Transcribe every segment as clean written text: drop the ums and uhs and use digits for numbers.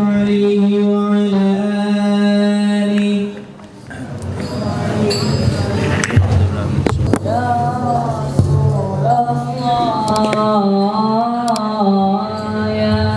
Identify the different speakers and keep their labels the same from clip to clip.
Speaker 1: عليه وعلى آله. يا رسول الله يا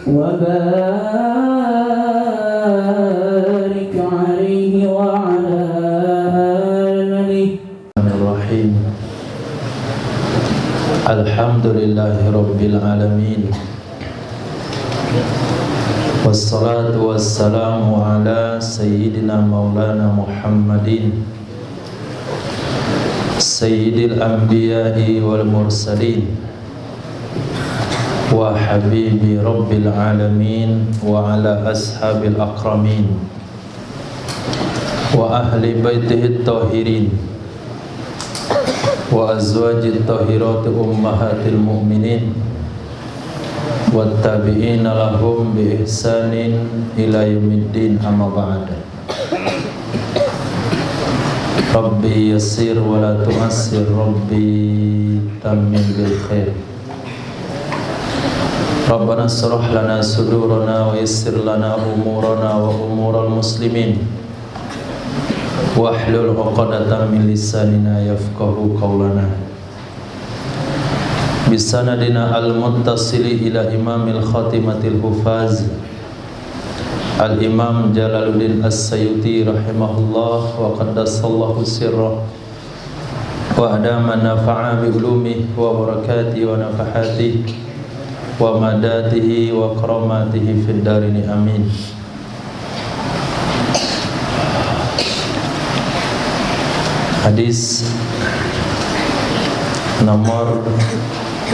Speaker 1: وبارك عليه وعلى آله.
Speaker 2: Bismillahirrahmanirrahim. Alhamdulillahi rabbil alamin. Wassalatu wassalamu ala sayyidina maulana Muhammadin sayyidil anbiya'i wal mursalin wa habibi rabbil alamin wa ala ashabil akramin wa ahli baitihi tahirin wa azwajit tahirati ummahatil mu'minin wattabi'ina lahum bi ihsanin ila yaumiddin, amma ba'd. Rabbi yassir wa la tu'assir, Rabbi tammim bil khair. Rabbana shrah lana sudurana wa yassir lana umurana wa umural muslimin wahlul 'uqdatam min lisanina yafqahu qawlana. Bisanadina al-muttasili ila imamil khatimatil hufaz al-imam Jalaluddin As-Sayuti rahimahullah wa qaddasallahu sirrah wa adama nafa'a bi ulumihi wa barakatihi wa nafahatihi wa madatihi wa karamatihi fid darini amin. Hadis nomor 4770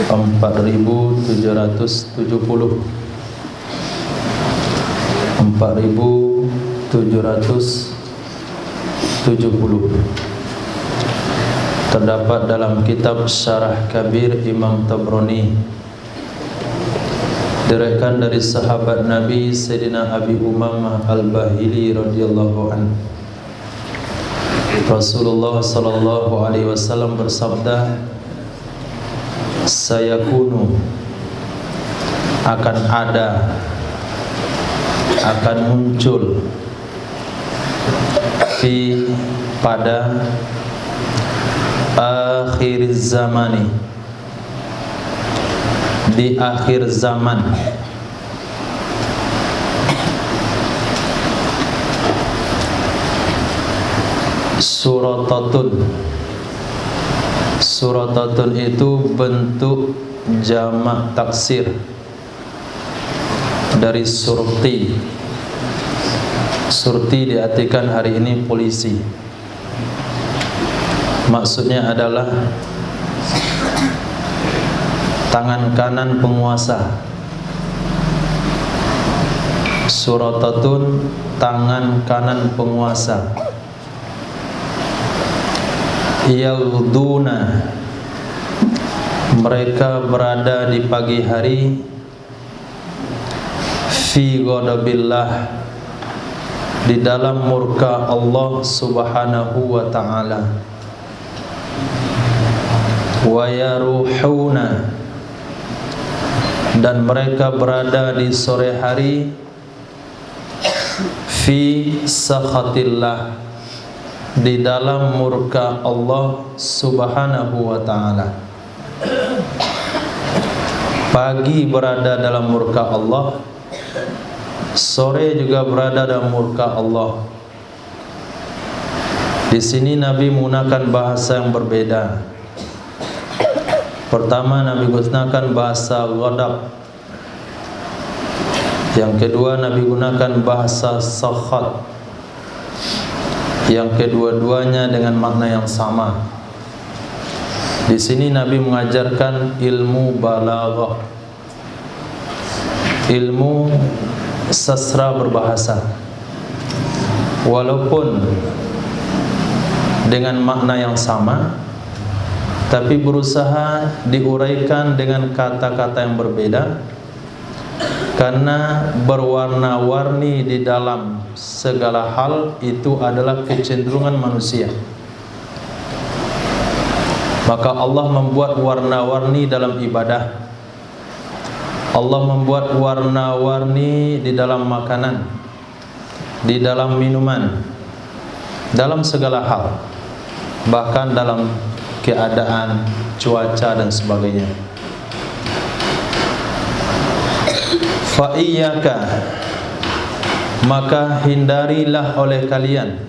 Speaker 2: terdapat dalam kitab Syarah Kabir Imam Tabrani, diriwayatkan dari sahabat Nabi Sayyidina Abi Umamah Al-Bahili radhiyallahu anhu. Rasulullah sallallahu alaihi wasallam bersabda, sayakunu, akan ada, akan muncul, pada akhir zamani, di akhir zaman, Suratatun itu bentuk jamak taksir dari surti. Surti diartikan hari ini polisi. Maksudnya adalah tangan kanan penguasa. Suratatun, tangan kanan penguasa. Yaghduna, mereka berada di pagi hari, fi ghadabillah, di dalam murka Allah subhanahu wa ta'ala. Wa yaruhuna, dan mereka berada di sore hari, fi sakhatillah, di dalam murka Allah subhanahu wa ta'ala. Pagi berada dalam murka Allah, sore juga berada dalam murka Allah. Di sini Nabi menggunakan bahasa yang berbeda. Pertama, Nabi gunakan bahasa ghadab. Yang kedua, Nabi gunakan bahasa sakhat. Yang kedua-duanya dengan makna yang sama. Di sini Nabi mengajarkan ilmu balaghah, ilmu sastra berbahasa. Walaupun dengan makna yang sama, tapi berusaha diuraikan dengan kata-kata yang berbeda, karena berwarna-warni di dalam segala hal itu adalah kecenderungan manusia. Maka Allah membuat warna-warni dalam ibadah, Allah membuat warna-warni di dalam makanan, di dalam minuman, dalam segala hal, bahkan dalam keadaan cuaca dan sebagainya. fa iyyaka, maka hindarilah oleh kalian,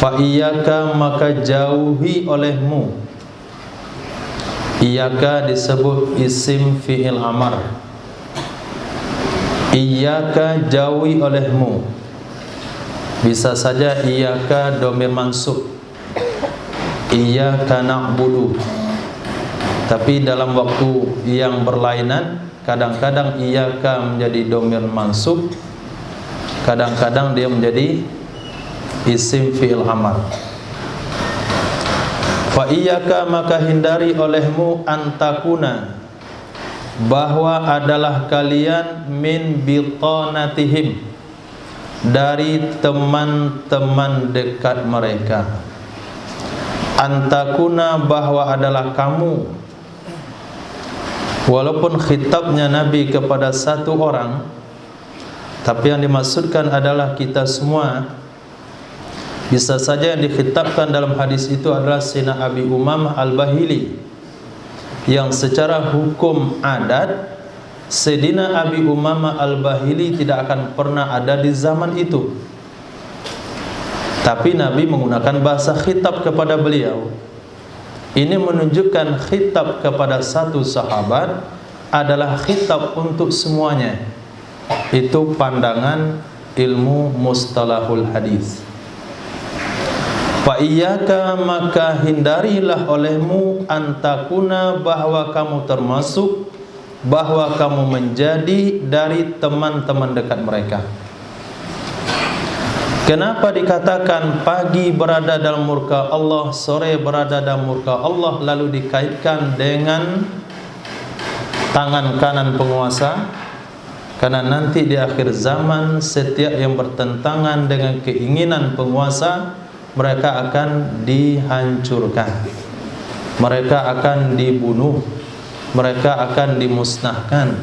Speaker 2: fa iyyaka, maka jauhi olehmu. Iyyaka disebut isim fi'il amar. Iyyaka, jauhi olehmu. Bisa saja iyyaka dhamir mansub, iyyaka na'budu. Tapi dalam waktu yang berlainan, kadang-kadang iyyaka menjadi dhamir mansub, kadang-kadang dia menjadi isim fi'il amar. Fa iyyaka, maka hindari olehmu, antakuna, bahwa adalah kalian, min bitanatihim, dari teman-teman dekat mereka. Antakuna, bahwa adalah kamu. Walaupun khitabnya Nabi kepada satu orang, tapi yang dimaksudkan adalah kita semua. Bisa saja yang dikhitabkan dalam hadis itu adalah Sayyidina Abi Umamah Al-Bahili, yang secara hukum adat Sayyidina Abi Umamah Al-Bahili tidak akan pernah ada di zaman itu. Tapi Nabi menggunakan bahasa khitab kepada beliau. Ini menunjukkan khitab kepada satu sahabat adalah khitab untuk semuanya. Itu pandangan ilmu mustalahul hadis. Fa iyyaka, maka hindarilah olehmu, antakuna, bahwa kamu termasuk, bahwa kamu menjadi dari teman-teman dekat mereka. Kenapa dikatakan pagi berada dalam murka Allah, sore berada dalam murka Allah, lalu dikaitkan dengan tangan kanan penguasa? Karena nanti di akhir zaman, setiap yang bertentangan dengan keinginan penguasa, mereka akan dihancurkan, mereka akan dibunuh, mereka akan dimusnahkan.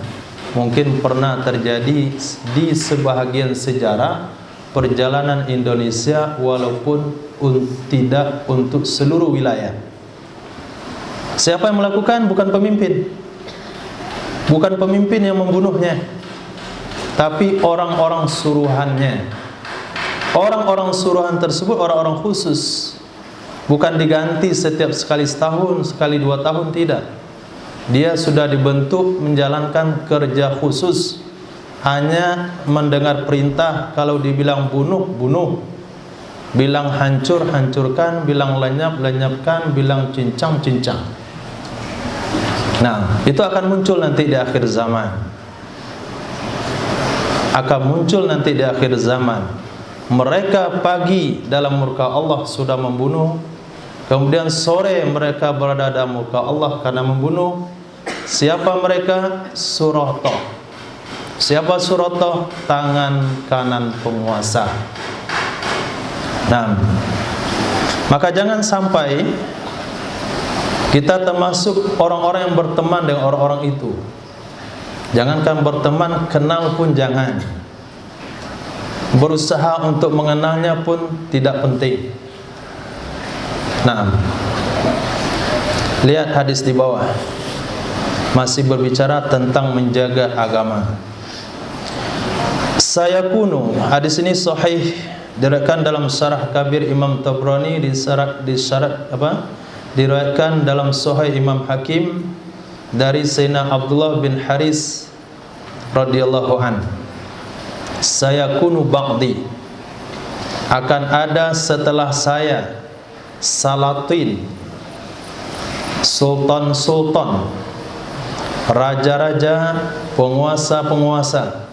Speaker 2: Mungkin pernah terjadi di sebahagian sejarah perjalanan Indonesia, walaupun tidak untuk seluruh wilayah. Siapa yang melakukan? Bukan pemimpin, bukan pemimpin yang membunuhnya, tapi orang-orang suruhannya. Orang-orang suruhan tersebut orang-orang khusus, bukan diganti setiap sekali setahun, sekali 2 tahun, tidak. Dia sudah dibentuk menjalankan kerja khusus. Hanya mendengar perintah, kalau dibilang bunuh, bunuh. Bilang hancur, hancurkan. Bilang lenyap, lenyapkan. Bilang cincang, cincang. Nah, itu akan muncul nanti di akhir zaman. Akan muncul nanti di akhir zaman. Mereka pagi dalam murka Allah sudah membunuh, kemudian sore mereka berada dalam murka Allah karena membunuh. Siapa mereka? Suratoh. Siapa Suratoh? Tangan kanan penguasa. Nah, maka jangan sampai kita termasuk orang-orang yang berteman dengan orang-orang itu. Jangankan berteman, kenal pun jangan. Berusaha untuk mengenalnya pun tidak penting. Nah, lihat hadis di bawah, masih berbicara tentang menjaga agama. Sayakunu, hadis ini sahih, diriwayatkan dalam Syarah Kabir Imam Tabrani, diriwayatkan dalam Sahih Imam Hakim dari Sayyidina Abdullah bin Haris radhiyallahu an. Sayakunu ba'di, akan ada setelah saya salatin, sultan-sultan, raja-raja, penguasa-penguasa.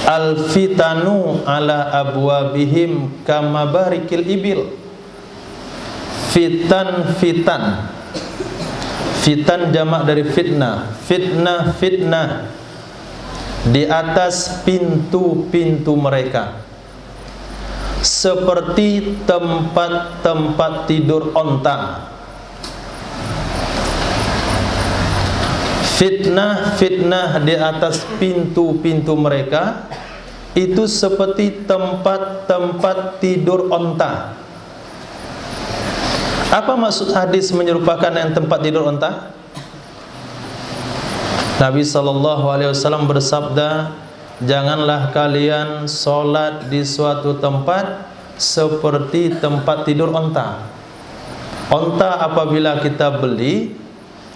Speaker 2: Al-fitanu ala abwabihim kama barikil ibil. Fitan-fitan, fitan jamak dari fitnah. Fitnah-fitnah di atas pintu-pintu mereka, seperti tempat-tempat tidur onta. Fitnah-fitnah di atas pintu-pintu mereka itu seperti tempat-tempat tidur onta. Apa maksud hadis menyerupakan yang tempat tidur onta? Nabi SAW bersabda, janganlah kalian sholat di suatu tempat seperti tempat tidur onta. Onta apabila kita beli,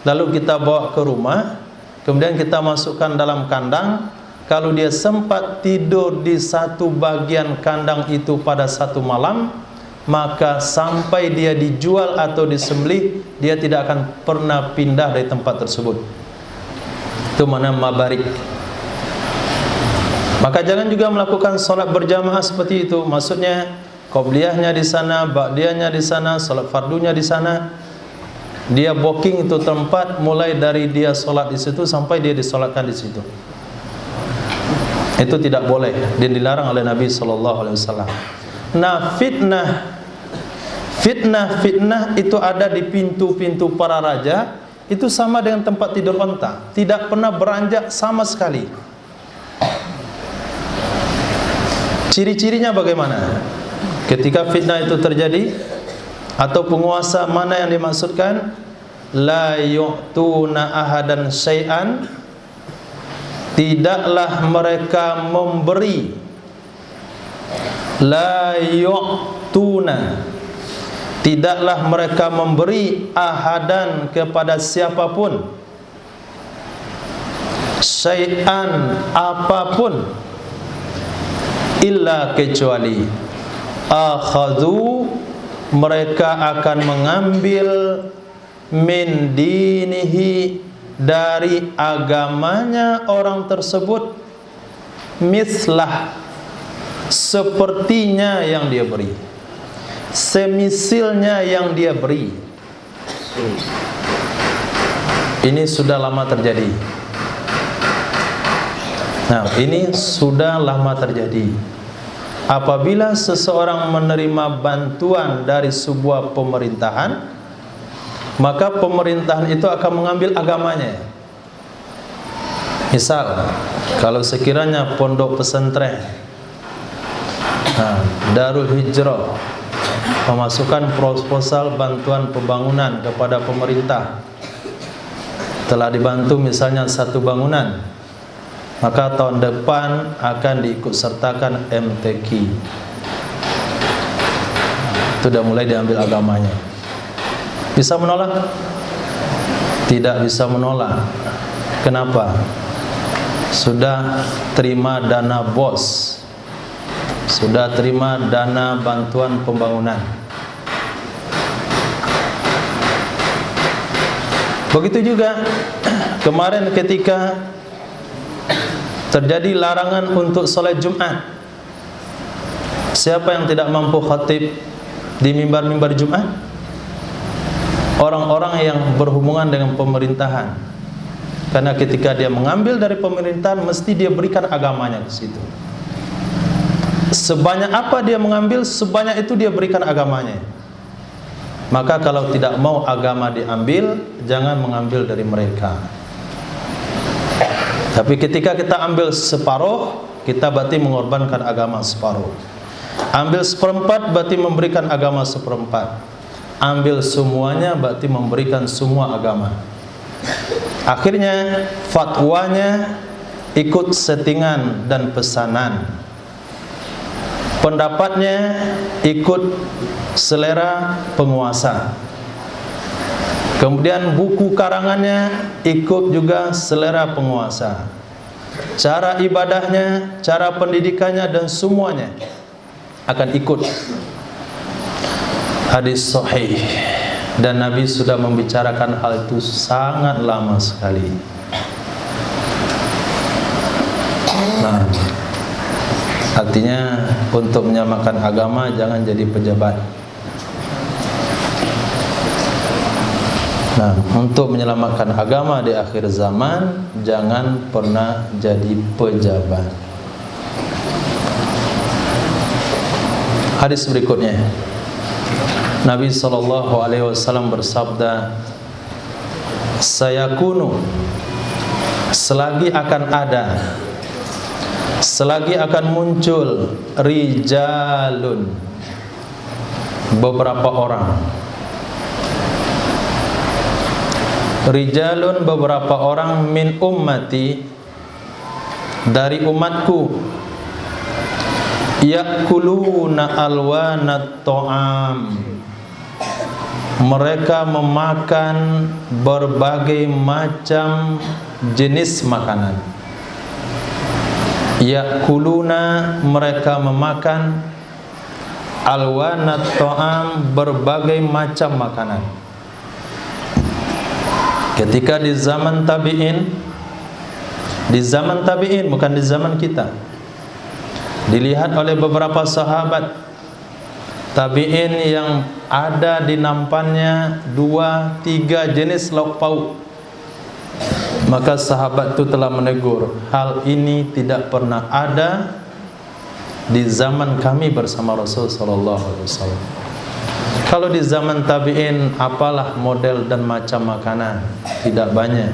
Speaker 2: lalu kita bawa ke rumah, kemudian kita masukkan dalam kandang. Kalau dia sempat tidur di satu bagian kandang itu pada satu malam, maka sampai dia dijual atau disembelih, dia tidak akan pernah pindah dari tempat tersebut. Itu mana mabarik. Maka jangan juga melakukan sholat berjamaah seperti itu. Maksudnya qobliyahnya di sana, ba'diyahnya di sana, sholat fardunya di sana. Dia booking itu tempat mulai dari dia sholat di situ sampai dia disolatkan di situ. Itu tidak boleh dan dilarang oleh Nabi SAW. Nah, fitnah itu ada di pintu-pintu para raja. Itu sama dengan tempat tidur onta, tidak pernah beranjak sama sekali. Ciri-cirinya bagaimana? Ketika fitnah itu terjadi, atau penguasa mana yang dimaksudkan? La yu'tuna ahadan syai'an, tidaklah mereka memberi. La yu'tuna, tidaklah mereka memberi ahadan kepada siapapun, syai'an apapun, illa kecuali akhadhu, mereka akan mengambil min dinihi, dari agamanya orang tersebut, mislah, sepertinya yang dia beri, semisilnya yang dia beri. Ini sudah lama terjadi. Nah, ini sudah lama terjadi. Apabila seseorang menerima bantuan dari sebuah pemerintahan, maka pemerintahan itu akan mengambil agamanya. Misal, kalau sekiranya pondok pesantren, Darul Hijrah memasukkan proposal bantuan pembangunan kepada pemerintah, telah dibantu misalnya satu bangunan, maka tahun depan akan diikutsertakan MTQ. Itu sudah mulai diambil agamanya. Bisa menolak? Tidak bisa menolak. Kenapa? Sudah terima dana bos, sudah terima dana bantuan pembangunan. Begitu juga kemarin ketika terjadi larangan untuk sholat Jumat. Siapa yang tidak mampu khatib di mimbar-mimbar Jumat? Orang-orang yang berhubungan dengan pemerintahan. Karena ketika dia mengambil dari pemerintahan, mesti dia berikan agamanya ke situ. Sebanyak apa dia mengambil, sebanyak itu dia berikan agamanya. Maka kalau tidak mau agama diambil, jangan mengambil dari mereka. Tapi ketika kita ambil separuh, kita berarti mengorbankan agama separuh. Ambil seperempat berarti memberikan agama seperempat. Ambil semuanya berarti memberikan semua agama. Akhirnya fatwanya ikut settingan dan pesanan, pendapatnya ikut selera penguasa, kemudian buku karangannya ikut juga selera penguasa, cara ibadahnya, cara pendidikannya, dan semuanya akan ikut. Hadis sahih, dan Nabi sudah membicarakan hal itu sangat lama sekali. Nah, artinya untuk menyamakan agama jangan jadi pejabat. Nah, untuk menyelamatkan agama di akhir zaman, jangan pernah jadi pejabat. Hadis berikutnya, Nabi SAW bersabda, sayakunu, selagi akan ada, selagi akan muncul rijalun, beberapa orang. rijalun beberapa orang min ummati dari umatku yakuluna alwanat ta'am, mereka memakan berbagai macam jenis makanan. Yakuluna, mereka memakan alwanat ta'am, berbagai macam makanan. Ketika di zaman tabi'in, bukan di zaman kita, dilihat oleh beberapa sahabat tabi'in yang ada di nampannya 2-3 jenis lauk pauk, maka sahabat itu telah menegur, hal ini tidak pernah ada di zaman kami bersama Rasul sallallahu alaihi wasallam. Kalau di zaman tabi'in, apalah model dan macam makanan? Tidak banyak.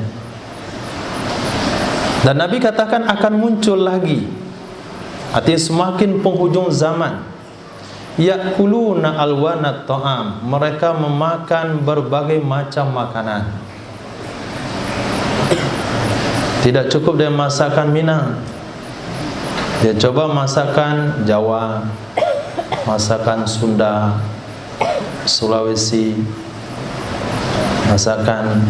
Speaker 2: Dan Nabi katakan akan muncul lagi, artinya semakin penghujung zaman, yakuluna alwanat ta'am, mereka memakan berbagai macam makanan. Tidak cukup dengan masakan Minang, dia coba masakan Jawa, masakan Sunda, Sulawesi, masakan.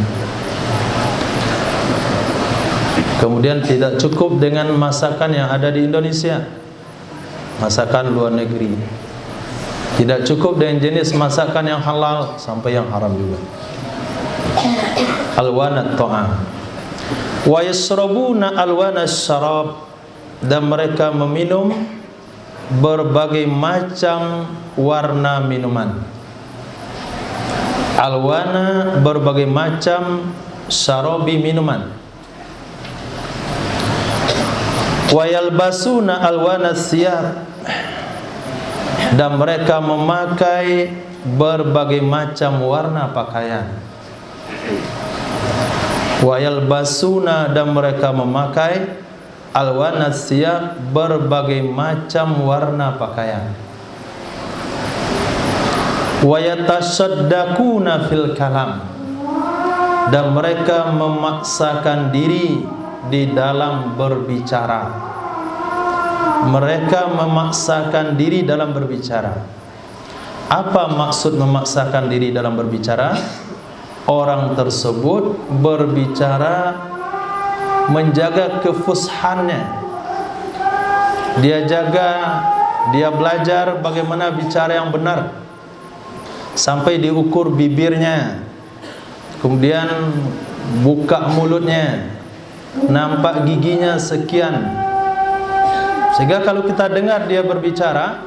Speaker 2: Kemudian tidak cukup dengan masakan yang ada di Indonesia, masakan luar negeri. Tidak cukup dengan jenis masakan yang halal, sampai yang haram juga. Alwanat ta'am wa yasrabuna alwanas syarab, dan mereka meminum berbagai macam warna minuman. Alwana, berbagai macam, syarabi, minuman. Wa yalbasuna alwanas siyab, dan mereka memakai berbagai macam warna pakaian. Wa yalbasuna, dan mereka memakai alwanas siyab, berbagai macam warna pakaian. Wa yatasaddaquna fil kalam, dan mereka memaksakan diri di dalam berbicara. Mereka memaksakan diri dalam berbicara. Apa maksud memaksakan diri dalam berbicara? Orang tersebut berbicara menjaga kefushannya. Dia belajar bagaimana bicara yang benar, sampai diukur bibirnya, kemudian buka mulutnya, nampak giginya sekian. Sehingga kalau kita dengar dia berbicara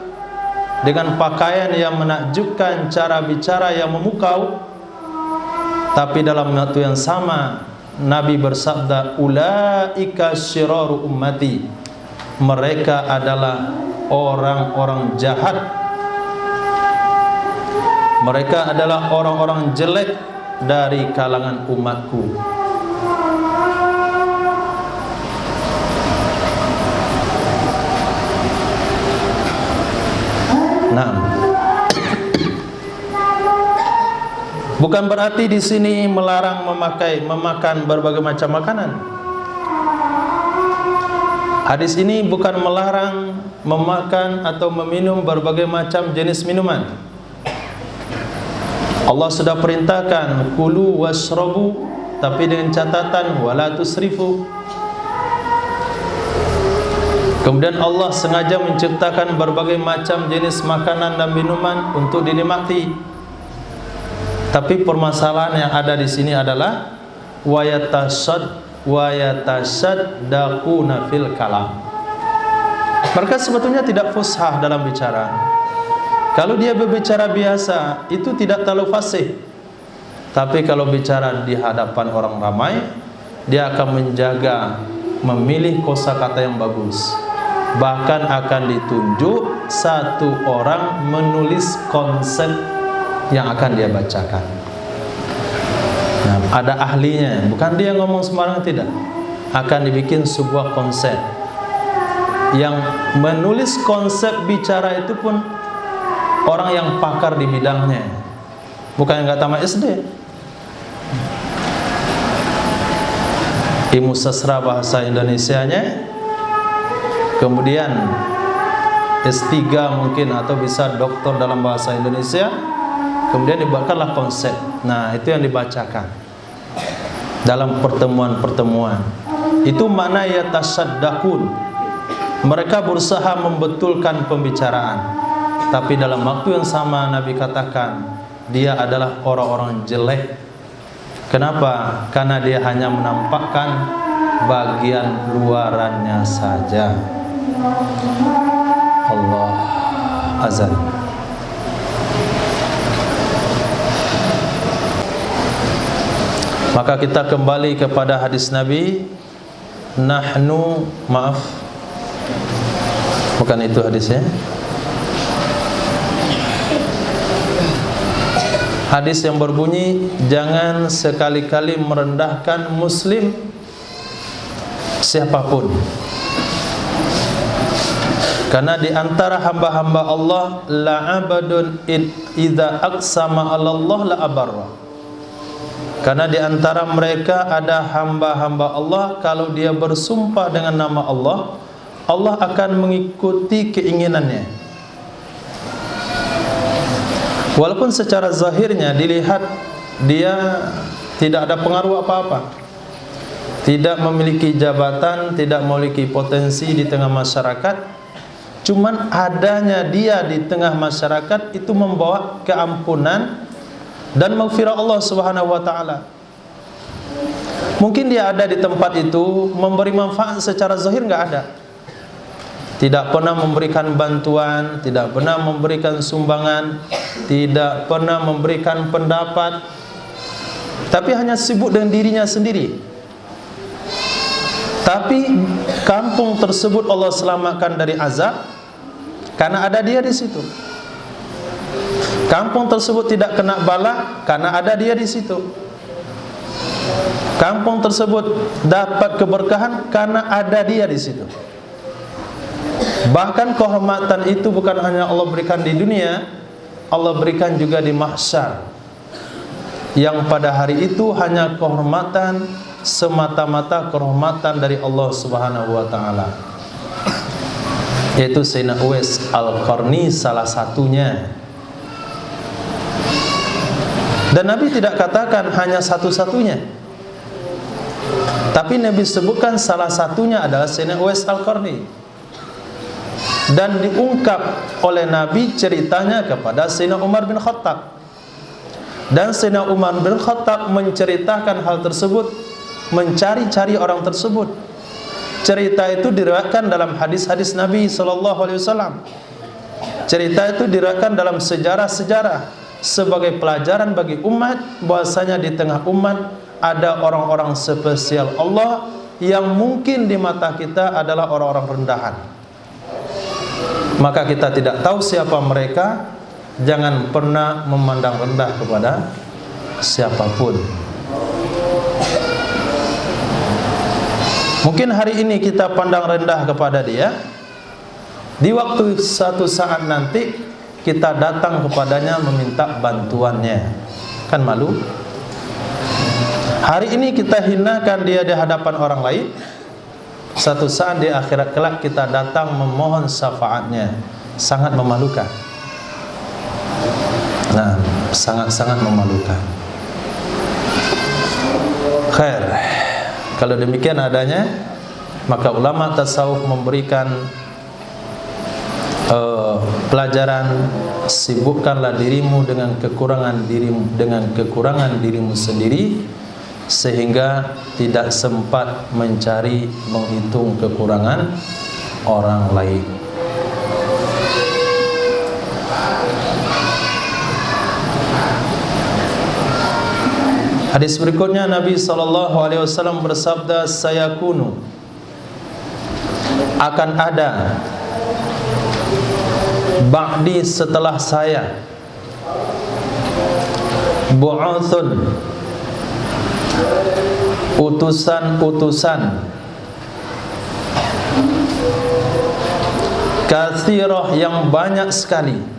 Speaker 2: dengan pakaian yang menakjubkan, cara bicara yang memukau, tapi dalam waktu yang sama Nabi bersabda, ulaika syiraru ummati, mereka adalah orang-orang jahat, mereka adalah orang-orang jelek dari kalangan umatku. Nah, bukan berarti di sini melarang memakan berbagai macam makanan. Hadis ini bukan melarang memakan atau meminum berbagai macam jenis minuman. Allah sudah perintahkan kulu washrabu, tapi dengan catatan wala tusrifu. Kemudian Allah sengaja menciptakan berbagai macam jenis makanan dan minuman untuk dinikmati. Tapi permasalahan yang ada di sini adalah wayatasaddaquna fil kalam. Mereka sebetulnya tidak fushah dalam bicara. Kalau dia berbicara biasa, itu tidak terlalu fasih. Tapi kalau bicara di hadapan orang ramai, dia akan menjaga, memilih kosakata yang bagus. Bahkan akan ditunjuk satu orang menulis konsep yang akan dia bacakan. Nah, ada ahlinya, bukan dia ngomong sembarangan, tidak. Akan dibikin sebuah konsep. Yang menulis konsep bicara itu pun orang yang pakar di bidangnya, bukan yang nggak tamat SD. ilmu sastra bahasa Indonesianya, kemudian S3 mungkin atau bisa doktor dalam bahasa Indonesia, kemudian dibuatkanlah konsep. Nah, itu yang dibacakan dalam pertemuan-pertemuan. Itu makna yatasaddaqun. Mereka berusaha membetulkan pembicaraan. Tapi dalam waktu yang sama Nabi katakan, dia adalah orang-orang jelek. Kenapa? Karena dia hanya menampakkan bagian luarannya saja. Allah azan. Maka kita kembali kepada hadis Nabi. Bukan itu hadisnya. Hadis yang berbunyi, jangan sekali-kali merendahkan muslim siapapun. Karena di antara hamba-hamba Allah, la'abadun idza aqsama 'ala Allah la abarra. Karena di antara mereka ada hamba-hamba Allah, kalau dia bersumpah dengan nama Allah, Allah akan mengikuti keinginannya. Walaupun secara zahirnya dilihat dia tidak ada pengaruh apa-apa, tidak memiliki jabatan, tidak memiliki potensi di tengah masyarakat, cuman adanya dia di tengah masyarakat itu membawa keampunan dan maghfirah Allah Subhanahu wa taala. Mungkin dia ada di tempat itu memberi manfaat secara zahir enggak ada. Tidak pernah memberikan bantuan, tidak pernah memberikan sumbangan, tidak pernah memberikan pendapat, tapi hanya sibuk dengan dirinya sendiri. Tapi kampung tersebut Allah selamatkan dari azab karena ada dia di situ. Kampung tersebut tidak kena bala karena ada dia di situ. Kampung tersebut dapat keberkahan karena ada dia di situ. Bahkan kehormatan itu bukan hanya Allah berikan di dunia, Allah berikan juga di mahsyar. Yang pada hari itu hanya kehormatan, semata-mata kehormatan dari Allah Subhanahu wa taala. Yaitu Sayyidina Uwais Al-Qarni salah satunya. Dan Nabi tidak katakan hanya satu-satunya, tapi Nabi sebutkan salah satunya adalah Sayyidina Uwais Al-Qarni. Dan diungkap oleh Nabi ceritanya kepada Sayyidina Umar bin Khattab. Dan Sayyidina Umar bin Khattab menceritakan hal tersebut, mencari-cari orang tersebut. Cerita itu diriwayatkan dalam hadis-hadis Nabi SAW. Cerita itu diriwayatkan dalam sejarah-sejarah sebagai pelajaran bagi umat, bahwasanya di tengah umat ada orang-orang spesial Allah yang mungkin di mata kita adalah orang-orang rendahan. Maka kita tidak tahu siapa mereka. Jangan pernah memandang rendah kepada siapapun. Mungkin hari ini kita pandang rendah kepada dia, di waktu satu saat nanti kita datang kepadanya meminta bantuannya, kan malu? Hari ini kita hinakan dia di hadapan orang lain, satu saat di akhirat kelak kita datang memohon syafaatnya. Sangat memalukan. Nah, sangat-sangat memalukan. Khair. Kalau demikian adanya, maka ulama tasawuf memberikan pelajaran, sibukkanlah dirimu dengan kekurangan dirimu sendiri, sehingga tidak sempat mencari menghitung kekurangan orang lain. Hadis berikutnya Nabi SAW bersabda, sayakunu, akan ada ba'di setelah saya, bu'athun, utusan-utusan, katsirah yang banyak sekali.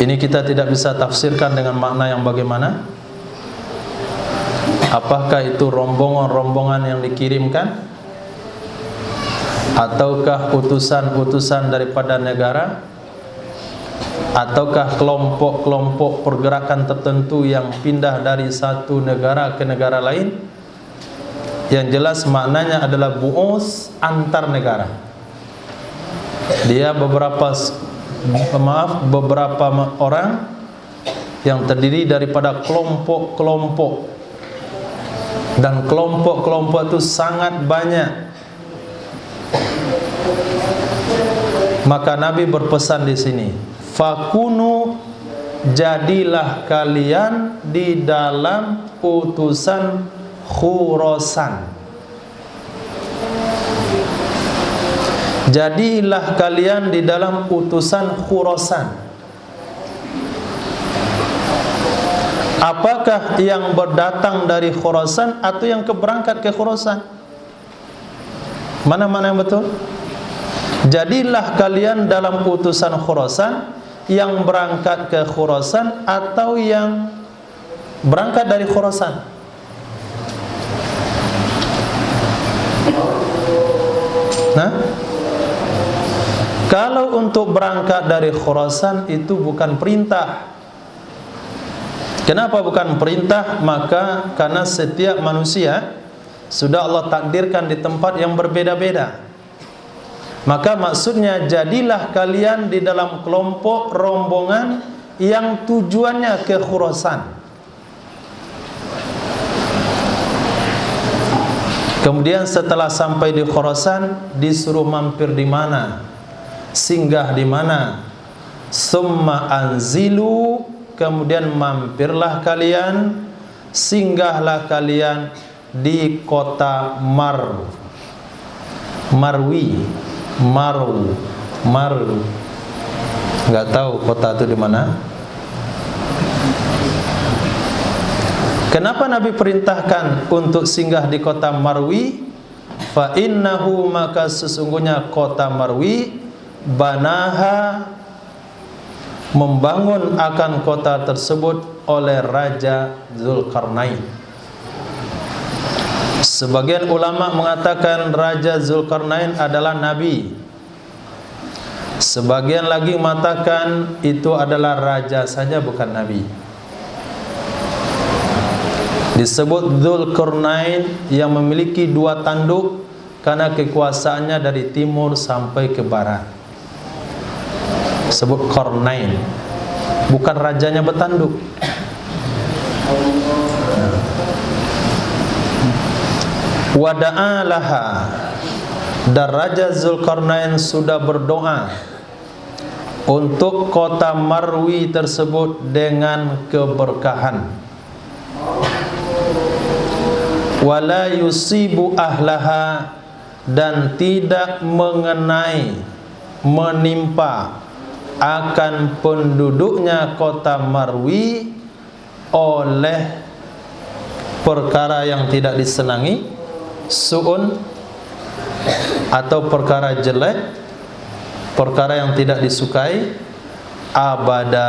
Speaker 2: Ini kita tidak bisa tafsirkan dengan makna yang bagaimana. Apakah itu rombongan-rombongan yang dikirimkan, ataukah utusan-utusan daripada negara, ataukah kelompok-kelompok pergerakan tertentu yang pindah dari satu negara ke negara lain? Yang jelas maknanya adalah bu'us antar negara. Dia beberapa orang yang terdiri daripada kelompok-kelompok, dan kelompok-kelompok itu sangat banyak. Maka Nabi berpesan di sini, fakunu, jadilah kalian di dalam utusan Khurasan. Jadilah kalian di dalam utusan Khurasan. Apakah yang berdatang dari Khurasan atau yang berangkat ke Khurasan? Mana-mana yang betul? Jadilah kalian dalam utusan Khurasan, yang berangkat ke Khurasan atau yang berangkat dari Khurasan. Nah, kalau untuk berangkat dari Khurasan itu bukan perintah. Kenapa bukan perintah? Maka karena setiap manusia sudah Allah takdirkan di tempat yang berbeda-beda. Maka maksudnya, jadilah kalian di dalam kelompok rombongan yang tujuannya ke Khurasan. Kemudian setelah sampai di Khurasan, disuruh mampir di mana, singgah di mana. Summa anzilu, kemudian mampirlah kalian, singgahlah kalian di kota Marwi. Nggak tahu kota itu di mana. Kenapa Nabi perintahkan untuk singgah di kota Marwi? Fa innahu, maka sesungguhnya kota Marwi, banaha, membangun akan kota tersebut oleh Raja Zulkarnain. Sebagian ulama mengatakan Raja Zulkarnain adalah Nabi. Sebagian lagi mengatakan itu adalah raja saja, bukan Nabi. Disebut Zulkarnain yang memiliki dua tanduk karena kekuasaannya dari timur sampai ke barat. Disebut Qarnain, bukan rajanya bertanduk. Wada'alaha, dan Raja Zulkarnain sudah berdoa untuk kota Marwi tersebut dengan keberkahan. Wala yusibu ahlaha, dan tidak menimpa akan penduduknya kota Marwi oleh perkara yang tidak disenangi, su'un, atau perkara jelek, perkara yang tidak disukai, abada,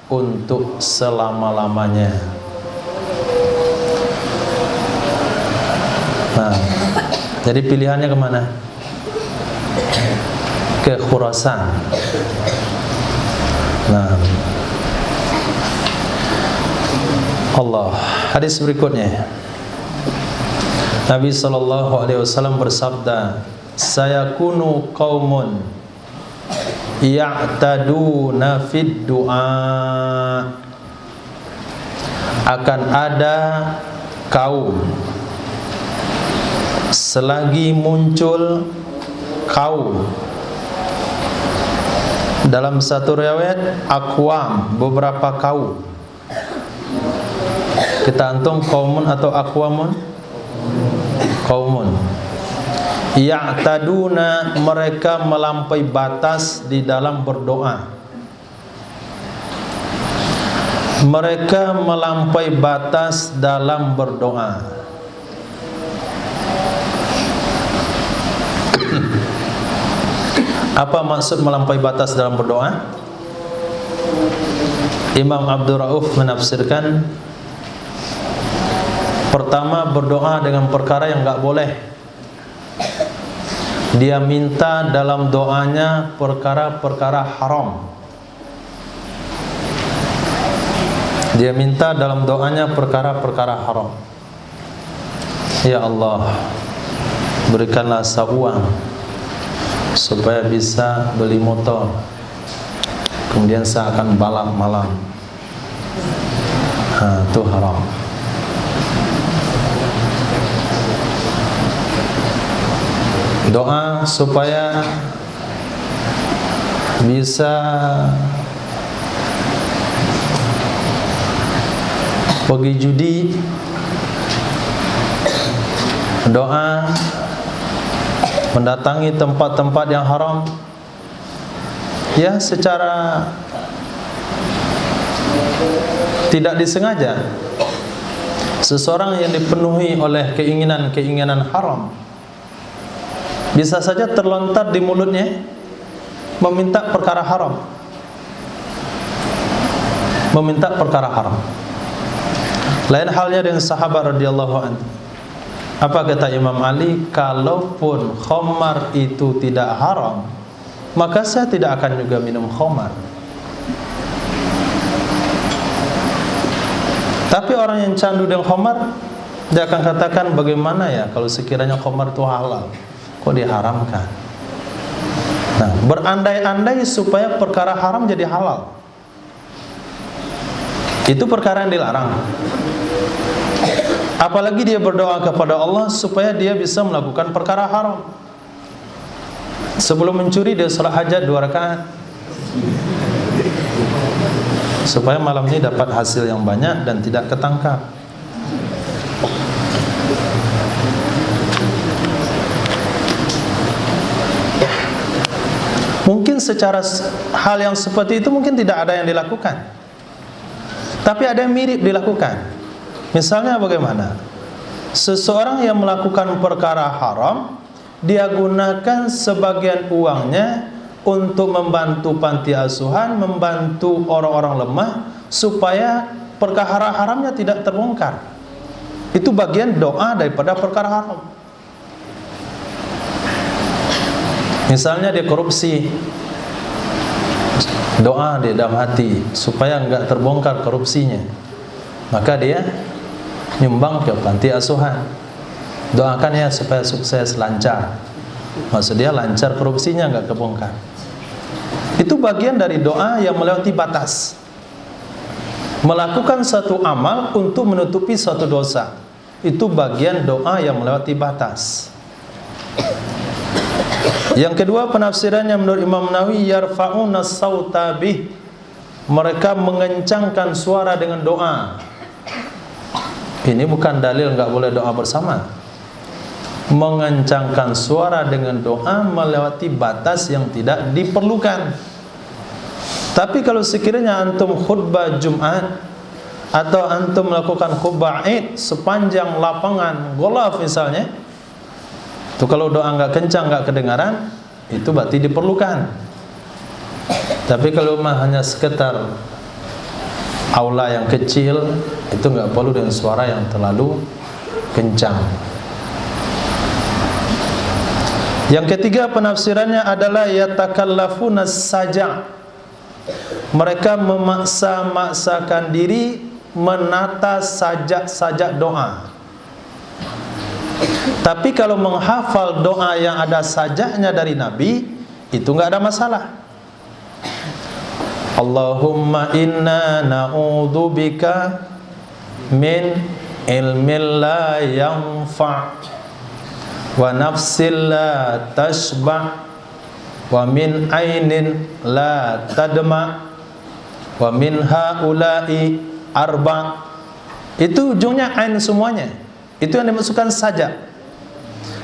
Speaker 2: untuk selama-lamanya. Nah, jadi pilihannya kemana? Ke Khurasan. Nah, Allah. Hadis berikutnya, Nabi SAW bersabda, sayakunu qaumun ya'taduna fid du'a, akan ada kaum, selagi muncul kaum, dalam satu riwayat aqwam, beberapa kaum. Kita antum qaumun atau aqwamun? Qaumun ya'taduna, mereka melampaui batas di dalam berdoa. Mereka melampaui batas dalam berdoa. Apa maksud melampaui batas dalam berdoa? Imam Abdul Rauf menafsirkan, Pertama, berdoa dengan perkara yang enggak boleh. Dia minta dalam doanya perkara-perkara haram. Dia minta dalam doanya perkara-perkara haram. Ya Allah, berikanlah saya uang supaya bisa beli motor, kemudian saya akan balap malam. Itu haram. Doa supaya bisa pergi judi. Doa mendatangi tempat-tempat yang haram, ya secara tidak disengaja. Seseorang yang dipenuhi oleh keinginan-keinginan haram, bisa saja terlontar di mulutnya meminta perkara haram. Meminta perkara haram. Lain halnya dengan sahabat radhiyallahu anhu. Apa kata Imam Ali? Kalaupun khamar itu tidak haram, maka saya tidak akan juga minum khamar. Tapi orang yang candu dengan khamar, dia akan katakan, bagaimana ya kalau sekiranya khamar itu halal, kok diharamkan? Nah, berandai-andai supaya perkara haram jadi halal, itu perkara yang dilarang. Apalagi dia berdoa kepada Allah supaya dia bisa melakukan perkara haram. Sebelum mencuri dia salat hajat 2 rakaat, supaya malam ini dapat hasil yang banyak dan tidak ketangkap. Mungkin secara hal yang seperti itu mungkin tidak ada yang dilakukan, tapi ada yang mirip dilakukan. Misalnya bagaimana? Seseorang yang melakukan perkara haram, dia gunakan sebagian uangnya untuk membantu panti asuhan, membantu orang-orang lemah, supaya perkara haramnya tidak terbongkar. Itu bagian doa daripada perkara haram. Misalnya dia korupsi, doa di dalam hati supaya enggak terbongkar korupsinya, maka dia nyumbang ke panti asuhan. Doakan ya supaya sukses, lancar. Maksud dia lancar korupsinya, enggak kebongkar. Itu bagian dari doa yang melewati batas. Melakukan satu amal untuk menutupi suatu dosa, itu bagian doa yang melewati batas. Yang kedua, penafsirannya menurut Imam Nawawi, yarfa'una sauta bih, mereka mengencangkan suara dengan doa. Ini bukan dalil enggak boleh doa bersama. Mengencangkan suara dengan doa melewati batas yang tidak diperlukan. Tapi kalau sekiranya antum khutbah Jumat atau antum melakukan khutbah Id sepanjang lapangan golf misalnya, itu kalau doa enggak kencang, enggak kedengaran, itu berarti diperlukan. Tapi kalau hanya sekitar aula yang kecil, itu enggak perlu dengan suara yang terlalu kencang. Yang ketiga penafsirannya adalah yatakallafuna saja. Mereka memaksa-maksakan diri menata sajak-sajak doa. Tapi kalau menghafal doa yang ada sajaknya dari Nabi, itu enggak ada masalah. Allahumma inna na'udzubika min ilmin la yanfa' wa nafsin la tashba' wa min ainin la tadma' wa min haula'i arba'. Itu ujungnya ain semuanya. Itu yang dimasukkan sajak.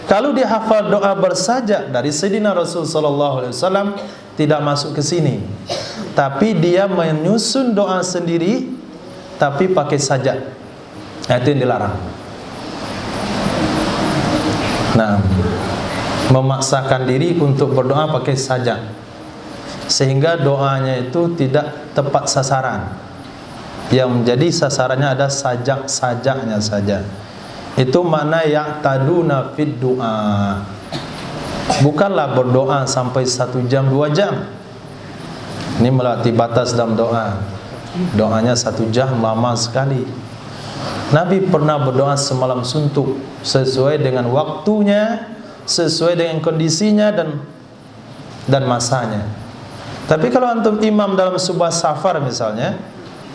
Speaker 2: Kalau dia hafal doa bersajak dari Sayyidina Rasul sallallahu alaihi wasallam, tidak masuk ke sini. Tapi dia menyusun doa sendiri tapi pakai sajak. Itu yang dilarang. Nah, memaksakan diri untuk berdoa pakai sajak, sehingga doanya itu tidak tepat sasaran. Yang menjadi sasarannya ada sajak-sajaknya saja. Itu makna ya'taduna fid du'a. Bukanlah berdoa sampai 1 jam 2 jam. Ini melewati batas dalam doa. Doanya 1 jam, lama sekali. Nabi pernah berdoa semalam suntuk, sesuai dengan waktunya, sesuai dengan kondisinya dan masanya. Tapi kalau antum imam dalam sebuah safar misalnya,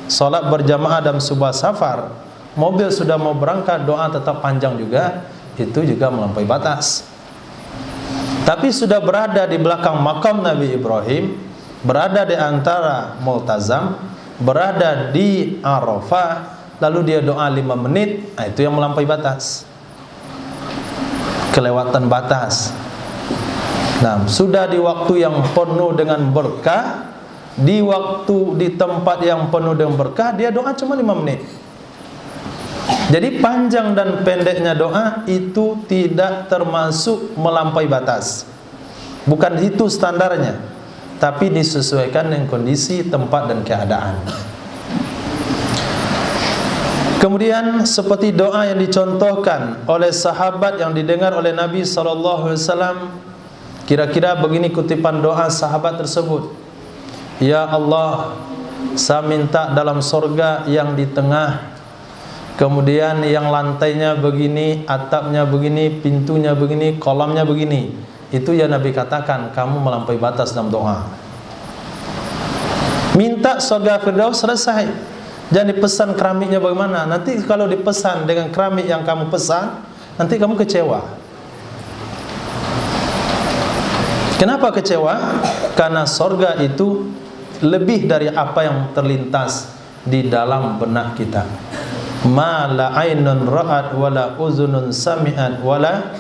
Speaker 2: salat berjamaah dalam sebuah safar, mobil sudah mau berangkat, doa tetap panjang juga, itu juga melampaui batas. Tapi sudah berada di belakang makam Nabi Ibrahim, berada di antara Multazam, berada di Arafah, lalu dia doa 5 menit, itu yang melampaui batas, kelewatan batas. Nah, sudah di waktu yang penuh dengan berkah, di tempat yang penuh dengan berkah, dia doa cuma 5 menit. Jadi panjang dan pendeknya doa itu tidak termasuk melampaui batas. Bukan itu standarnya, tapi disesuaikan dengan kondisi, tempat dan keadaan. Kemudian seperti doa yang dicontohkan oleh sahabat yang didengar oleh Nabi SAW, kira-kira begini kutipan doa sahabat tersebut: Ya Allah, saya minta dalam surga yang di tengah, kemudian yang lantainya begini, atapnya begini, pintunya begini, kolamnya begini. Itu yang Nabi katakan, kamu melampaui batas dalam doa. Minta surga Firdaus, selesai. Jangan dipesan keramiknya bagaimana. Nanti kalau dipesan dengan keramik yang kamu pesan, nanti kamu kecewa. Kenapa kecewa? Karena surga itu lebih dari apa yang terlintas di dalam benak kita. Ma la ainun ra'at wala uzunun sami'at wala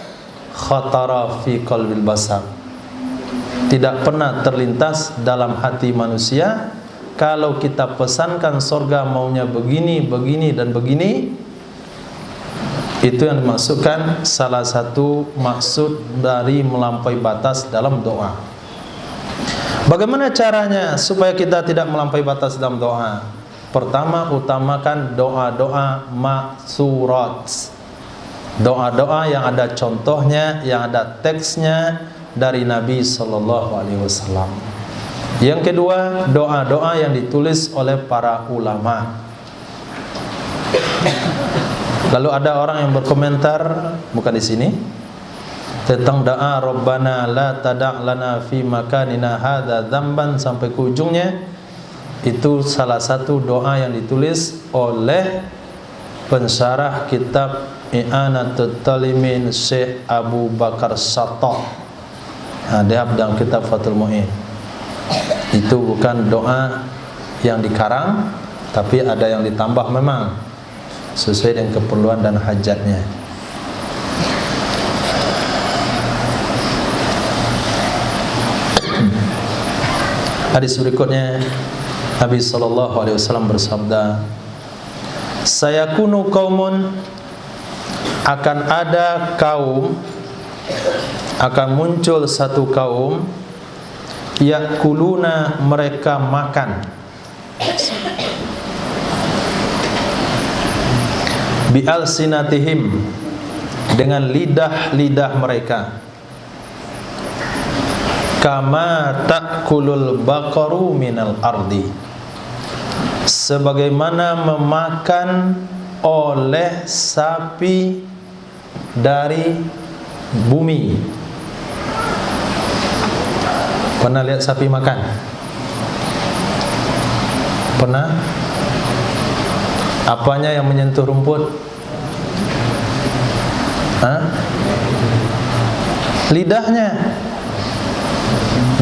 Speaker 2: khatara fi qalbil basar. Tidak pernah terlintas dalam hati manusia. Kalau kita pesankan surga maunya begini, begini dan begini, itu yang dimaksudkan salah satu maksud dari melampaui batas dalam doa. Bagaimana caranya supaya kita tidak melampaui batas dalam doa? Pertama, utamakan doa-doa maksurat, doa-doa yang ada contohnya, yang ada teksnya dari Nabi SAW. Yang kedua, doa-doa yang ditulis oleh para ulama. Lalu ada orang yang berkomentar, bukan di sini, tentang doa Rabbana la tada' lana fi makanina hadza dzamban sampai ke ujungnya. Itu salah satu doa yang ditulis oleh pensyarah kitab I'anatul Talimin Syekh Abu Bakar Sattah. Dia dalam kitab Fathul Mu'in. Itu bukan doa yang dikarang, tapi ada yang ditambah memang sesuai dengan keperluan dan hajatnya. Hadis berikutnya, Nabi SAW bersabda, sayakunu qaumun, akan ada kaum, akan muncul satu kaum, yakuluna, mereka makan, bi'alsinatihim, dengan lidah-lidah mereka, kama ta'kulul baqaru minal ardi, sebagaimana memakan oleh sapi dari bumi. Pernah lihat sapi makan? Pernah? Apanya yang menyentuh rumput? Lidahnya.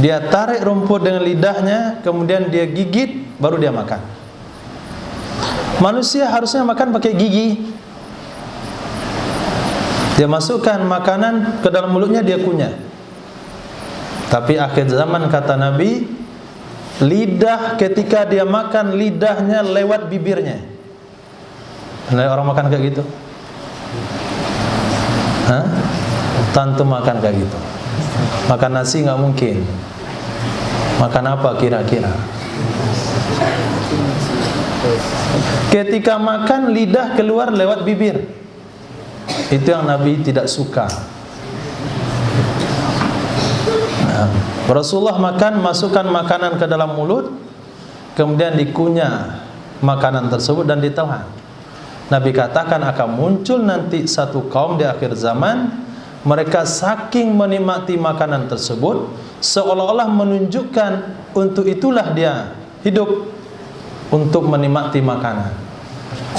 Speaker 2: Dia tarik rumput dengan lidahnya, kemudian dia gigit, baru dia makan. Manusia harusnya makan pakai gigi. Dia masukkan makanan ke dalam mulutnya, dia kunyah. Tapi akhir zaman, kata Nabi, lidah ketika dia makan, lidahnya lewat bibirnya. Ada orang makan kayak gitu? Tantu makan kayak gitu. Makan nasi nggak mungkin. Makan apa kira-kira? Ketika makan, lidah keluar lewat bibir. Itu yang Nabi tidak suka. Rasulullah makan, masukkan makanan ke dalam mulut, kemudian dikunyah makanan tersebut dan ditelan. Nabi katakan akan muncul nanti satu kaum di akhir zaman, mereka saking menikmati makanan tersebut seolah-olah menunjukkan untuk itulah dia hidup, untuk menikmati makanan.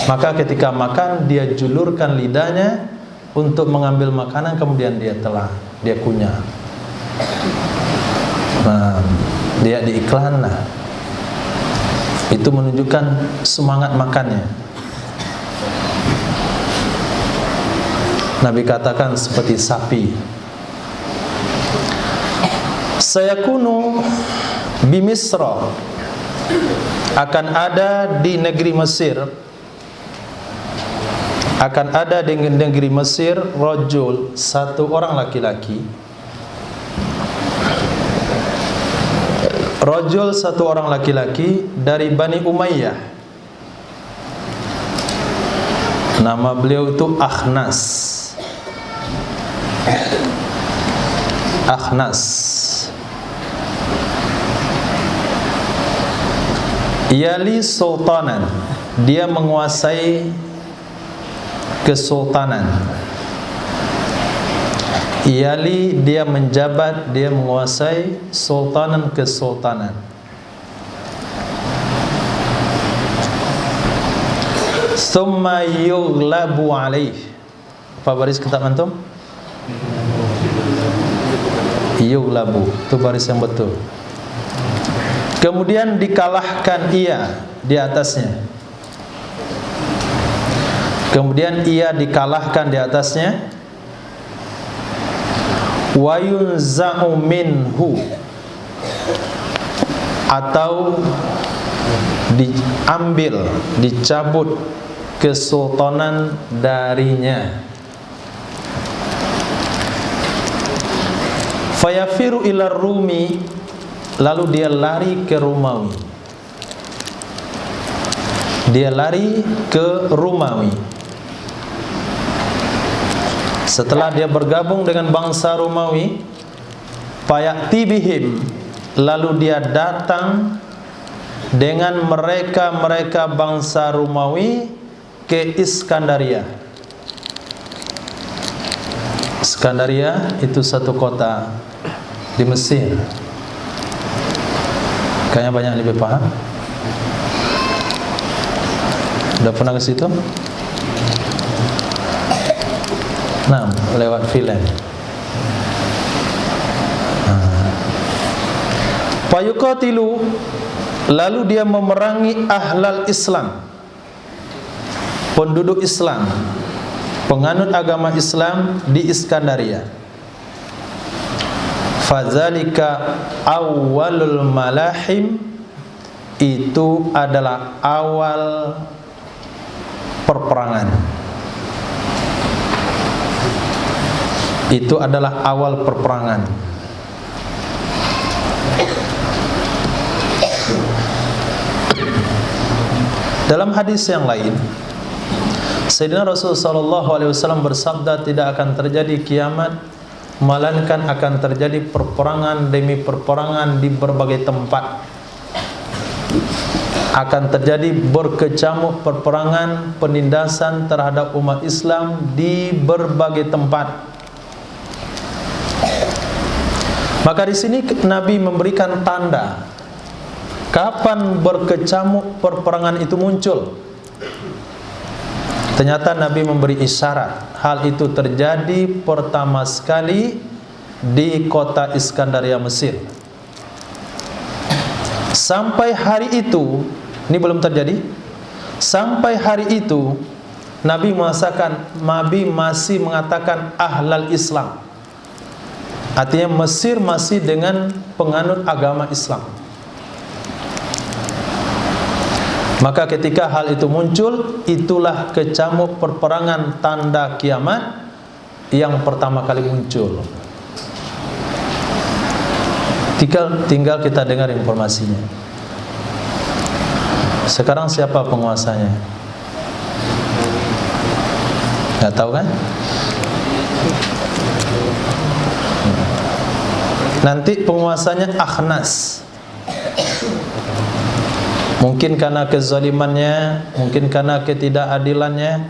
Speaker 2: Maka ketika makan dia julurkan lidahnya untuk mengambil makanan, kemudian dia telan, dia kunyah. Nah, dia di iklan lah. Itu menunjukkan semangat makannya. Nabi katakan seperti sapi. Sayakunu bimisra, akan ada di negeri Mesir, akan ada di negeri Mesir rajul, satu orang laki-laki. Rajul, satu orang laki-laki dari Bani Umayyah. Nama beliau itu Akhnas. Akhnas. Yali sultanan, dia menguasai kesultanan. Yali, dia menjabat, dia menguasai sultanan, kesultanan. Thumma yughlabu alaih. Apa baris kitab antum? Yughlabu, itu baris yang betul. Kemudian dikalahkan ia di atasnya. Kemudian ia dikalahkan di atasnya. Wa yunza'u minhu, atau diambil, dicabut kesultanan darinya. Fayafiru ila Rumi, lalu dia lari ke Romawi. Dia lari ke Romawi. Setelah dia bergabung dengan bangsa Romawi, fayati bihim, lalu dia datang dengan mereka bangsa Romawi ke Iskandaria. Iskandaria itu satu kota di Mesir. Kayaknya banyak lebih paham. Udah pernah ke situ? Nah, lewat film. Fayuqatilu, lalu dia memerangi ahlal Islam, penduduk Islam, penganut agama Islam di Iskandaria. Fadzalika awwalul malahim, itu adalah awal perperangan. Itu adalah awal perperangan. Dalam hadis yang lain, Sayyidina Rasulullah SAW bersabda, tidak akan terjadi kiamat, melainkan akan terjadi perperangan demi perperangan di berbagai tempat. Akan terjadi berkecamuk perperangan, penindasan terhadap umat Islam di berbagai tempat. Maka di sini Nabi memberikan tanda kapan berkecamuk perperangan itu muncul. Ternyata Nabi memberi isyarat hal itu terjadi pertama sekali di kota Iskandaria, Mesir. Sampai hari itu, ini belum terjadi. Sampai hari itu Nabi masih mengatakan ahlal Islam. Artinya Mesir masih dengan penganut agama Islam. Maka ketika hal itu muncul, itulah kecamuk perperangan tanda kiamat yang pertama kali muncul. Tinggal kita dengar informasinya. Sekarang siapa penguasanya? Nggak tahu kan? Nanti penguasanya Akhnas. Mungkin karena kezalimannya, mungkin karena ketidakadilannya,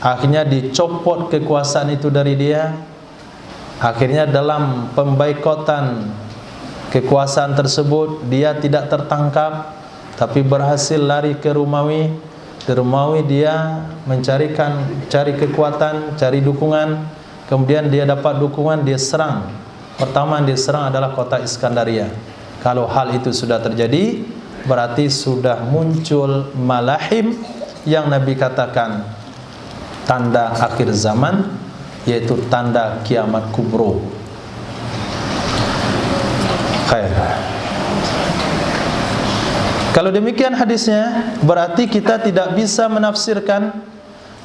Speaker 2: akhirnya dicopot kekuasaan itu dari dia. Akhirnya dalam pemboikotan kekuasaan tersebut, dia tidak tertangkap, tapi berhasil lari ke Romawi. Di Romawi dia cari kekuatan, cari dukungan. Kemudian dia dapat dukungan, dia serang. Pertama yang dia serang adalah kota Iskandaria. Kalau hal itu sudah terjadi, berarti sudah muncul malahim yang Nabi katakan tanda akhir zaman, yaitu tanda kiamat kubro. Khair. Kalau demikian hadisnya, berarti kita tidak bisa menafsirkan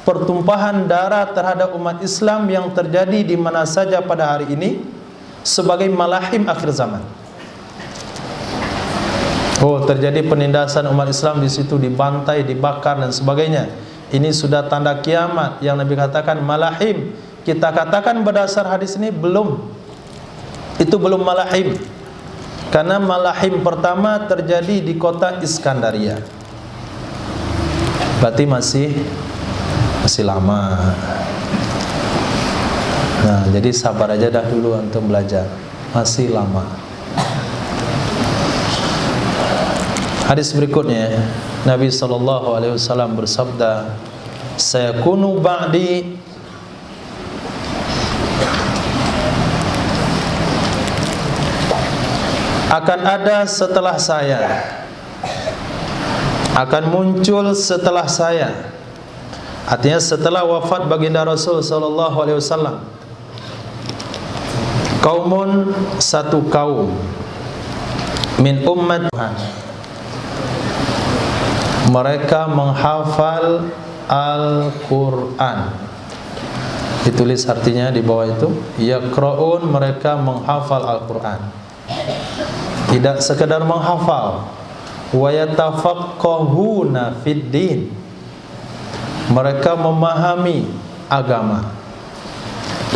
Speaker 2: pertumpahan darah terhadap umat Islam yang terjadi di mana saja pada hari ini sebagai malahim akhir zaman. Oh, terjadi penindasan umat Islam di situ, dibantai, dibakar dan sebagainya. Ini sudah tanda kiamat yang Nabi katakan malahim. Kita katakan berdasar hadis ini belum. Itu belum malahim. Karena malahim pertama terjadi di kota Iskandaria. Berarti masih lama. Nah, jadi sabar aja dah dulu untuk belajar. Masih lama. Hadis berikutnya, Nabi SAW bersabda, "Sayakunu ba'di akan ada setelah saya, akan muncul setelah saya." Artinya setelah wafat baginda Rasul SAW, kaumun, satu kaum, min ummat Tuhan, mereka menghafal Al-Quran. Ditulis artinya di bawah itu, yaqra'un, mereka menghafal Al-Quran. Tidak sekedar menghafal, wa yatafaqqahuna fid din, mereka memahami agama,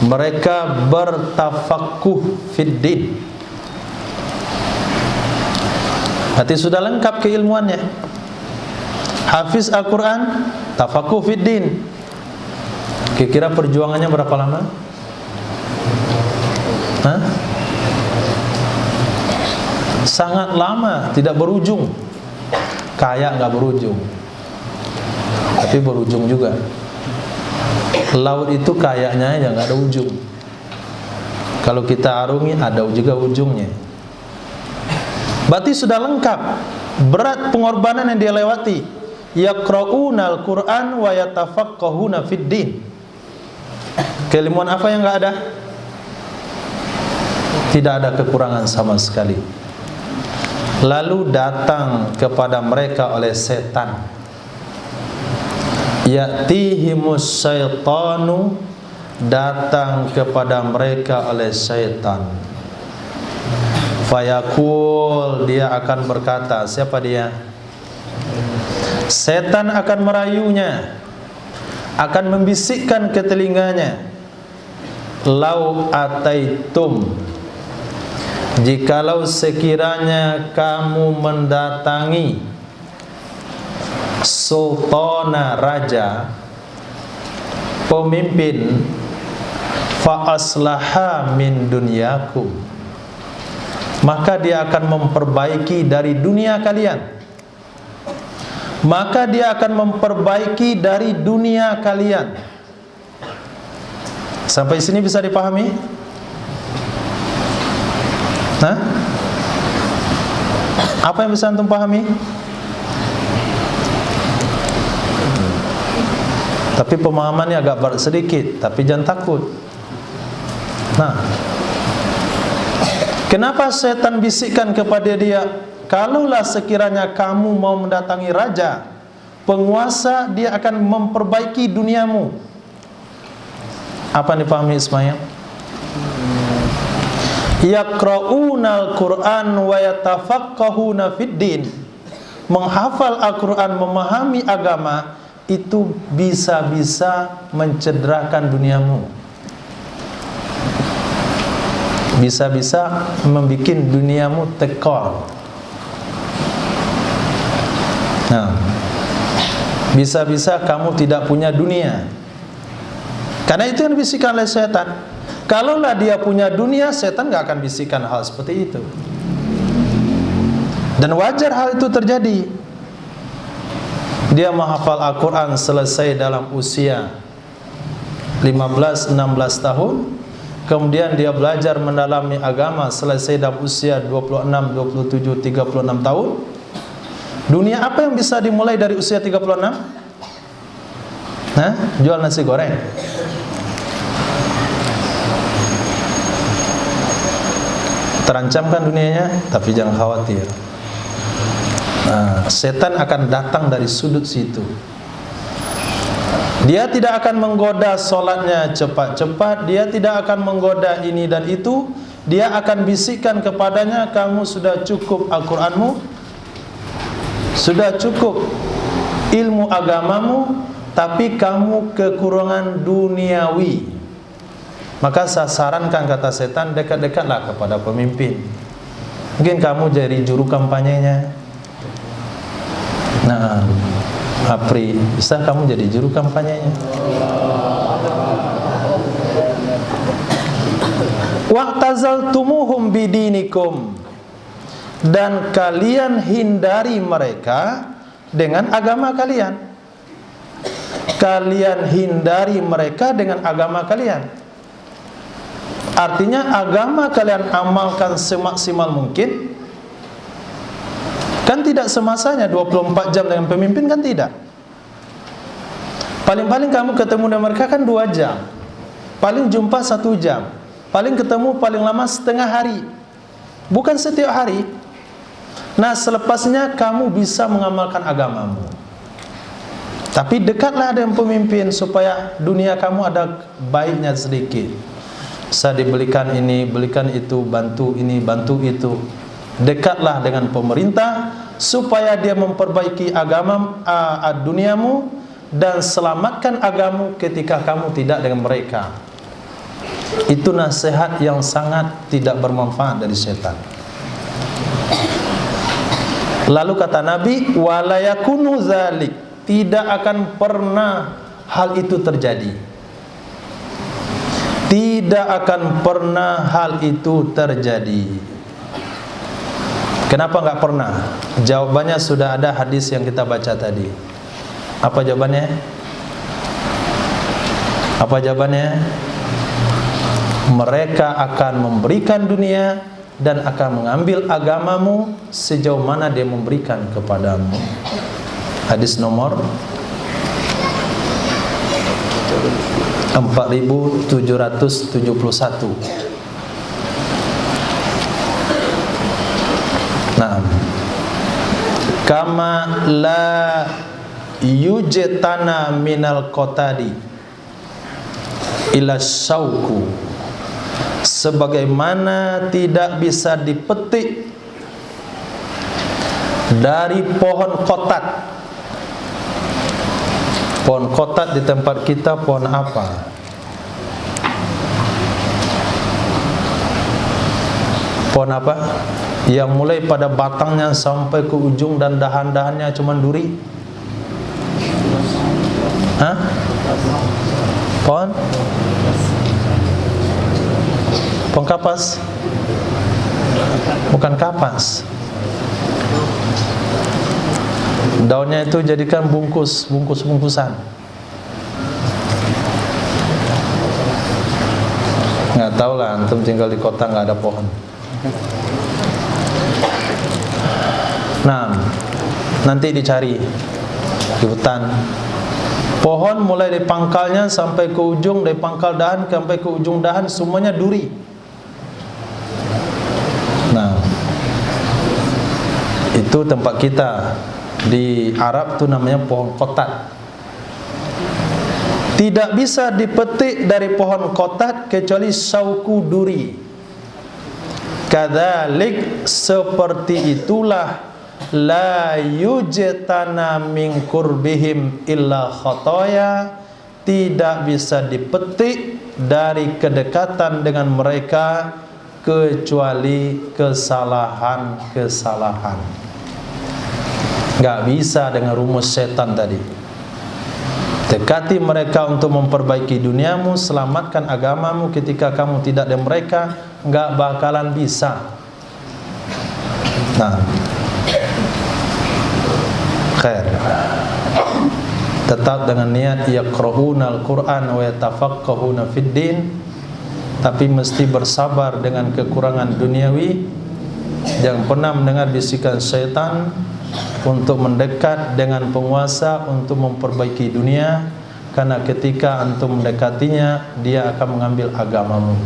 Speaker 2: mereka bertafaqquh fid din. Berarti sudah lengkap keilmuannya. Hafiz Al-Quran, tafaqquh fid din. Kira-kira perjuangannya berapa lama? Hah? Sangat lama, tidak berujung. Kayak nggak berujung, tapi berujung juga. Laut itu kayaknya ya nggak ada ujung. Kalau kita arungi ada juga ujungnya. Berarti sudah lengkap. Berat pengorbanan yang dia lewati. Yaqra'unal Qur'an wa yatafaqqahuna fid din. Keilmuan apa yang nggak ada? Tidak ada kekurangan sama sekali. Lalu datang kepada mereka oleh setan. Ya'tihimus syaitanu, datang kepada mereka oleh syaitan. Fayaqul, dia akan berkata, siapa dia? Setan akan merayunya, akan membisikkan ke telinganya, lau ataitum, jikalau sekiranya kamu mendatangi sultana, raja, pemimpin, fa aslaha min dunyakum, maka dia akan memperbaiki dari dunia kalian. Maka dia akan memperbaiki dari dunia kalian. Sampai sini bisa dipahami? Nah, apa yang bisa antum pahami? Tapi pemahamannya agak berat sedikit, tapi jangan takut. Nah, kenapa setan bisikkan kepada dia, kalaulah sekiranya kamu mau mendatangi raja, penguasa, dia akan memperbaiki duniamu. Apa yang dipahami Ismail? Yaqra'unal Qur'an wa yatafaqqahuna fid din. Menghafal Al-Quran, memahami agama, itu bisa-bisa mencederakan duniamu, bisa-bisa membuat duniamu tekor. Nah, bisa-bisa kamu tidak punya dunia. Karena itu yang dibisikkan oleh setan. Kalaulah dia punya dunia, setan gak akan bisikkan hal seperti itu. Dan wajar hal itu terjadi. Dia menghafal Al-Quran selesai dalam usia 15-16 tahun. Kemudian dia belajar mendalami agama selesai dalam usia 26, 27, 36 tahun. Dunia apa yang bisa dimulai dari usia 36? Hah? Jual nasi goreng. Terancamkan dunianya, tapi jangan khawatir. Nah, setan akan datang dari sudut situ. Dia tidak akan menggoda solatnya cepat-cepat, dia tidak akan menggoda ini dan itu. Dia akan bisikkan kepadanya, kamu sudah cukup Al-Quranmu, sudah cukup ilmu agamamu, tapi kamu kekurangan duniawi. Maka saya sarankan, kata setan, dekat-dekatlah kepada pemimpin. Mungkin kamu jadi juru kampanyenya. Nah, Apri, bisa kamu jadi juru kampanyenya. Wa'tazaltumuhum bidinikum, dan kalian hindari mereka dengan agama kalian. Kalian hindari mereka dengan agama kalian. Artinya agama kalian amalkan semaksimal mungkin. Kan tidak semasanya 24 jam dengan pemimpin, kan tidak. Paling-paling kamu ketemu dengan mereka kan 2 jam. Paling jumpa 1 jam. Paling ketemu paling lama setengah hari. Bukan setiap hari. Nah, selepasnya kamu bisa mengamalkan agamamu. Tapi dekatlah dengan pemimpin supaya dunia kamu ada baiknya sedikit. Saya dibelikan ini, belikan itu, bantu ini, bantu itu. Dekatlah dengan pemerintah supaya dia memperbaiki agama duniamu dan selamatkan agamamu ketika kamu tidak dengan mereka. Itu nasihat yang sangat tidak bermanfaat dari setan. Lalu kata Nabi, wala yakunu dzalik, tidak akan pernah hal itu terjadi. Tidak akan pernah hal itu terjadi. Kenapa enggak pernah? Jawabannya sudah ada hadis yang kita baca tadi. Apa jawabannya? Apa jawabannya? Mereka akan memberikan dunia dan akan mengambil agamamu sejauh mana dia memberikan kepadamu. Hadis nomor 4771. Nah, kama la yujetana minal qotadi ila syauku, sebagaimana tidak bisa dipetik dari pohon kotat. Pohon kotat di tempat kita pohon apa? Pohon apa? Yang mulai pada batangnya sampai ke ujung dan dahan-dahannya cuma duri. Hah? Pohon? Pohon kapas? Bukan kapas. Daunnya itu jadikan bungkus-bungkusan. Nggak tahu lah, antum tinggal di kota nggak ada pohon. Nah, nanti dicari di hutan. Pohon mulai dari pangkalnya sampai ke ujung, dari pangkal dahan sampai ke ujung dahan semuanya duri. Nah, itu tempat kita. Di Arab itu namanya pohon kotat. Tidak bisa dipetik dari pohon kotat kecuali sauku duri. Kadzalik, seperti itulah la yujtana min qurbihim illa khotoya, tidak bisa dipetik dari kedekatan dengan mereka kecuali kesalahan-kesalahan. Gak bisa dengan rumus setan tadi. Dekati mereka untuk memperbaiki duniamu, selamatkan agamamu. Ketika kamu tidak dengan mereka, gak bakalan bisa. Nah, khair. Tetap dengan niat yaqra'unal Qur'an wa yatafaqqahuna fid din, tapi mesti bersabar dengan kekurangan duniawi. Jangan pernah mendengar bisikan syaitan untuk mendekat dengan penguasa untuk memperbaiki dunia, karena ketika antum mendekatinya, dia akan mengambil agamamu.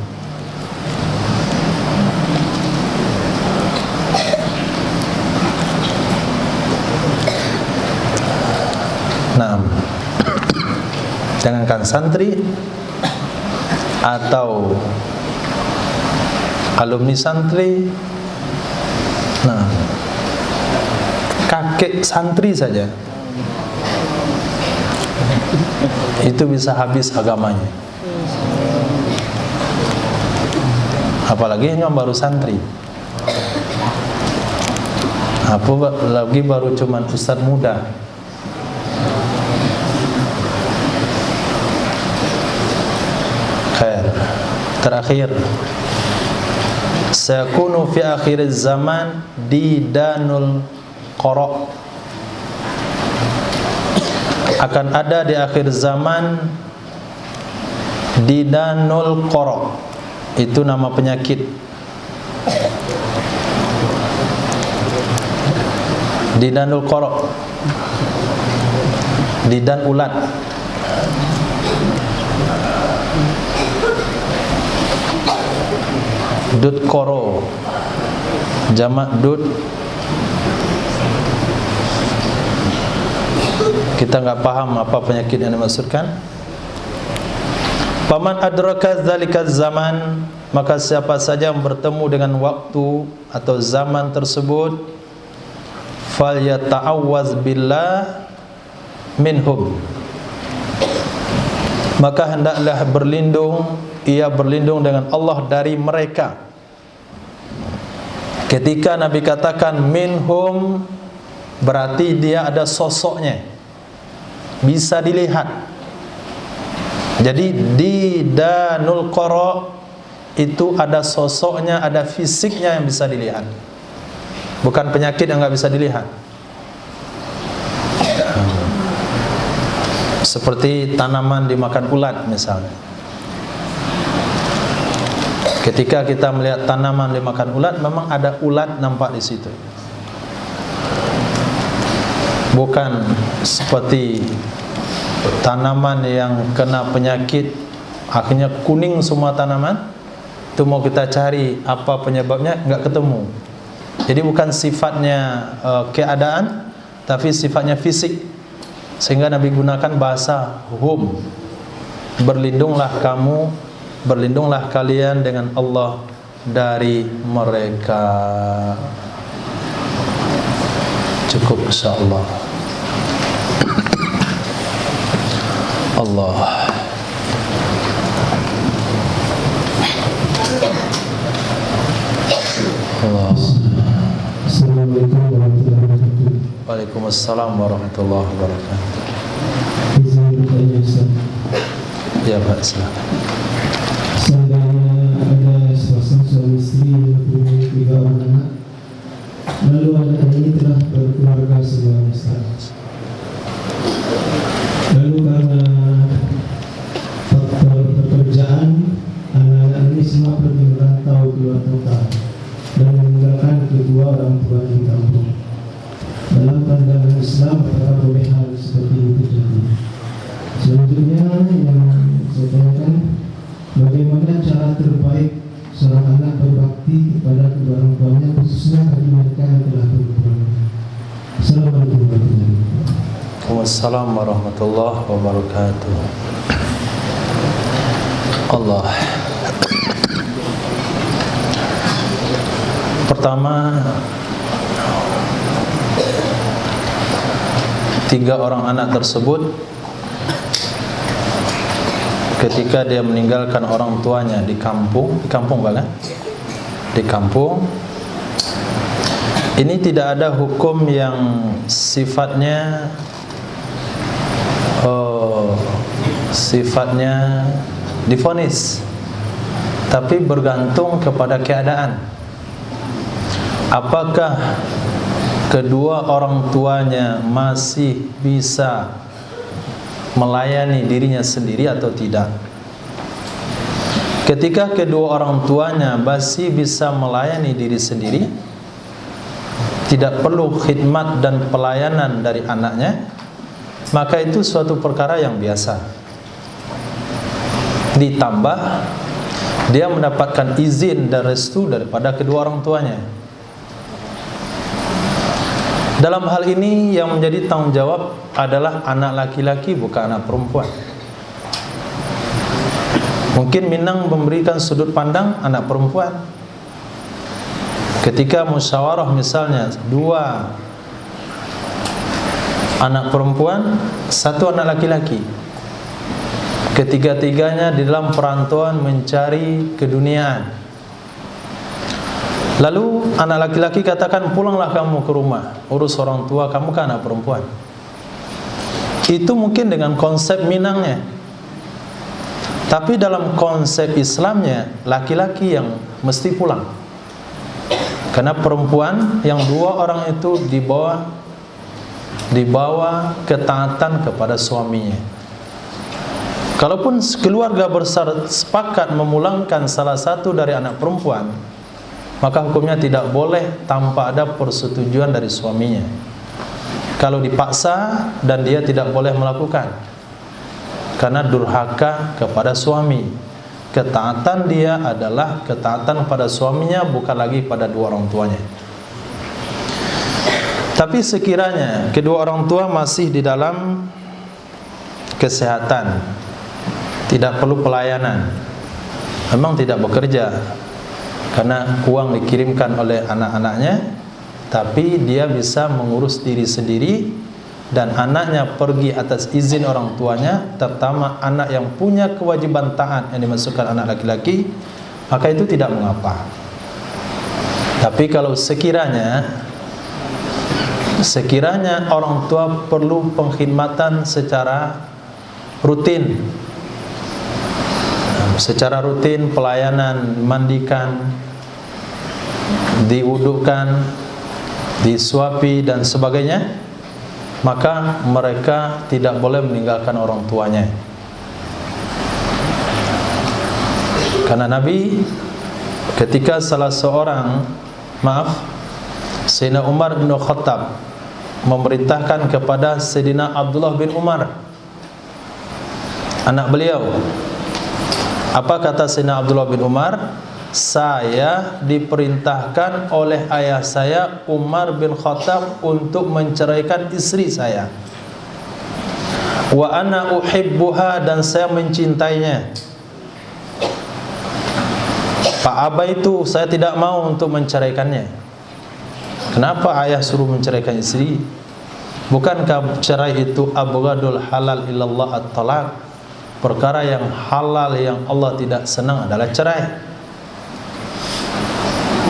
Speaker 2: Nah, jangankan santri atau alumni santri, nah, kakek santri saja itu bisa habis agamanya, apalagi yang baru santri, apalagi baru cuman ustadz muda. Khair. Terakhir, sayakunu fi akhir zaman didanul qara, akan ada di akhir zaman didanul qara, itu nama penyakit. Didanul qara, didan ulat. Dud koro, jamak dud. Kita nggak paham apa penyakit yang dimaksudkan. Paman adraka dzalika zaman, maka siapa saja yang bertemu dengan waktu atau zaman tersebut, falyata'awwaz billah minhum, maka hendaklah ia berlindung dengan Allah dari mereka. Ketika Nabi katakan minhum, berarti dia ada sosoknya, bisa dilihat. Jadi di danul qara itu ada sosoknya, ada fisiknya yang bisa dilihat, bukan penyakit yang nggak bisa dilihat. Seperti tanaman dimakan ulat misalnya. Ketika kita melihat tanaman dimakan ulat, memang ada ulat nampak di situ. Bukan seperti tanaman yang kena penyakit akhirnya kuning semua tanaman. Itu mau kita cari apa penyebabnya, nggak ketemu. Jadi bukan sifatnya keadaan, tapi sifatnya fisik. Sehingga Nabi gunakan bahasa hum. Berlindunglah kalian dengan Allah dari mereka. Cukup insyaallah. Allah. Allah.
Speaker 3: Assalamualaikum warahmatullahi wabarakatuh.
Speaker 2: Waalaikumsalam warahmatullahi wabarakatuh.
Speaker 3: Izin bertanya Ustaz.
Speaker 2: Ya Pak, silakan.
Speaker 3: Seandainya ada sepasang suami istri yang mempunyai 3 orang anak, lalu anak ini telah berkeluarga sebuah Ustaz. Lalu karena faktor pekerjaan, anak-anak ini semua pergi merantau keluar kota dan meninggalkan kedua orang tua di kampung. Dalam pandangan Islam, apakah boleh hal seperti itu terjadi? Selanjutnya yang saya tanyakan, bagaimana cara terbaik seorang anak berbakti kepada kedua orang tuanya, khususnya bagi mereka yang telah berkeluarga? Assalamualaikum warahmatullahi wabarakatuh.
Speaker 2: Waalaikumsalam warahmatullahi wabarakatuh. Allah. Pertama, tiga orang anak tersebut ketika dia meninggalkan orang tuanya di kampung banget, di kampung. Ini tidak ada hukum yang sifatnya divonis, tapi bergantung kepada keadaan. Apakah kedua orang tuanya masih bisa melayani dirinya sendiri atau tidak? Ketika kedua orang tuanya masih bisa melayani diri sendiri, tidak perlu khidmat dan pelayanan dari anaknya, maka itu suatu perkara yang biasa. Ditambah dia mendapatkan izin dan restu daripada kedua orang tuanya. Dalam hal ini yang menjadi tanggung jawab adalah anak laki-laki, bukan anak perempuan. Mungkin Minang memberikan sudut pandang anak perempuan. Ketika musyawarah misalnya 2 anak perempuan, 1 anak laki-laki, ketiga-tiganya di dalam perantauan mencari keduniaan. Lalu anak laki-laki katakan, pulanglah kamu ke rumah, urus orang tua, kamu kan anak perempuan. Itu mungkin dengan konsep Minangnya. Tapi dalam konsep Islamnya, laki-laki yang mesti pulang. Karena perempuan yang 2 orang itu dibawa ketaatan kepada suaminya. Kalaupun keluarga besar sepakat memulangkan salah satu dari anak perempuan, maka hukumnya tidak boleh tanpa ada persetujuan dari suaminya. Kalau dipaksa dan dia tidak boleh melakukan, karena durhaka kepada suami. Ketaatan dia adalah ketaatan pada suaminya, bukan lagi pada 2 orang tuanya. Tapi sekiranya kedua orang tua masih di dalam kesehatan, tidak perlu pelayanan, memang tidak bekerja karena uang dikirimkan oleh anak-anaknya, tapi dia bisa mengurus diri sendiri, dan anaknya pergi atas izin orang tuanya, terutama anak yang punya kewajiban taat yang dimasukkan anak laki-laki, maka itu tidak mengapa. Tapi kalau sekiranya orang tua perlu pengkhidmatan secara rutin, pelayanan, mandikan, diwudukan, disuapi dan sebagainya, maka mereka tidak boleh meninggalkan orang tuanya. Karena Nabi ketika Sayyidina Umar bin Khattab memerintahkan kepada Sayyidina Abdullah bin Umar, anak beliau, apa kata Sayyidina Abdullah bin Umar? Saya diperintahkan oleh ayah saya Umar bin Khattab untuk menceraikan istri saya. Wa ana uhibbuha, dan saya mencintainya. Pak Aba itu saya tidak mau untuk menceraikannya. Kenapa ayah suruh menceraikan istri? Bukankah cerai itu abghadul halal illallah at-talaq? Perkara yang halal yang Allah tidak senang adalah cerai.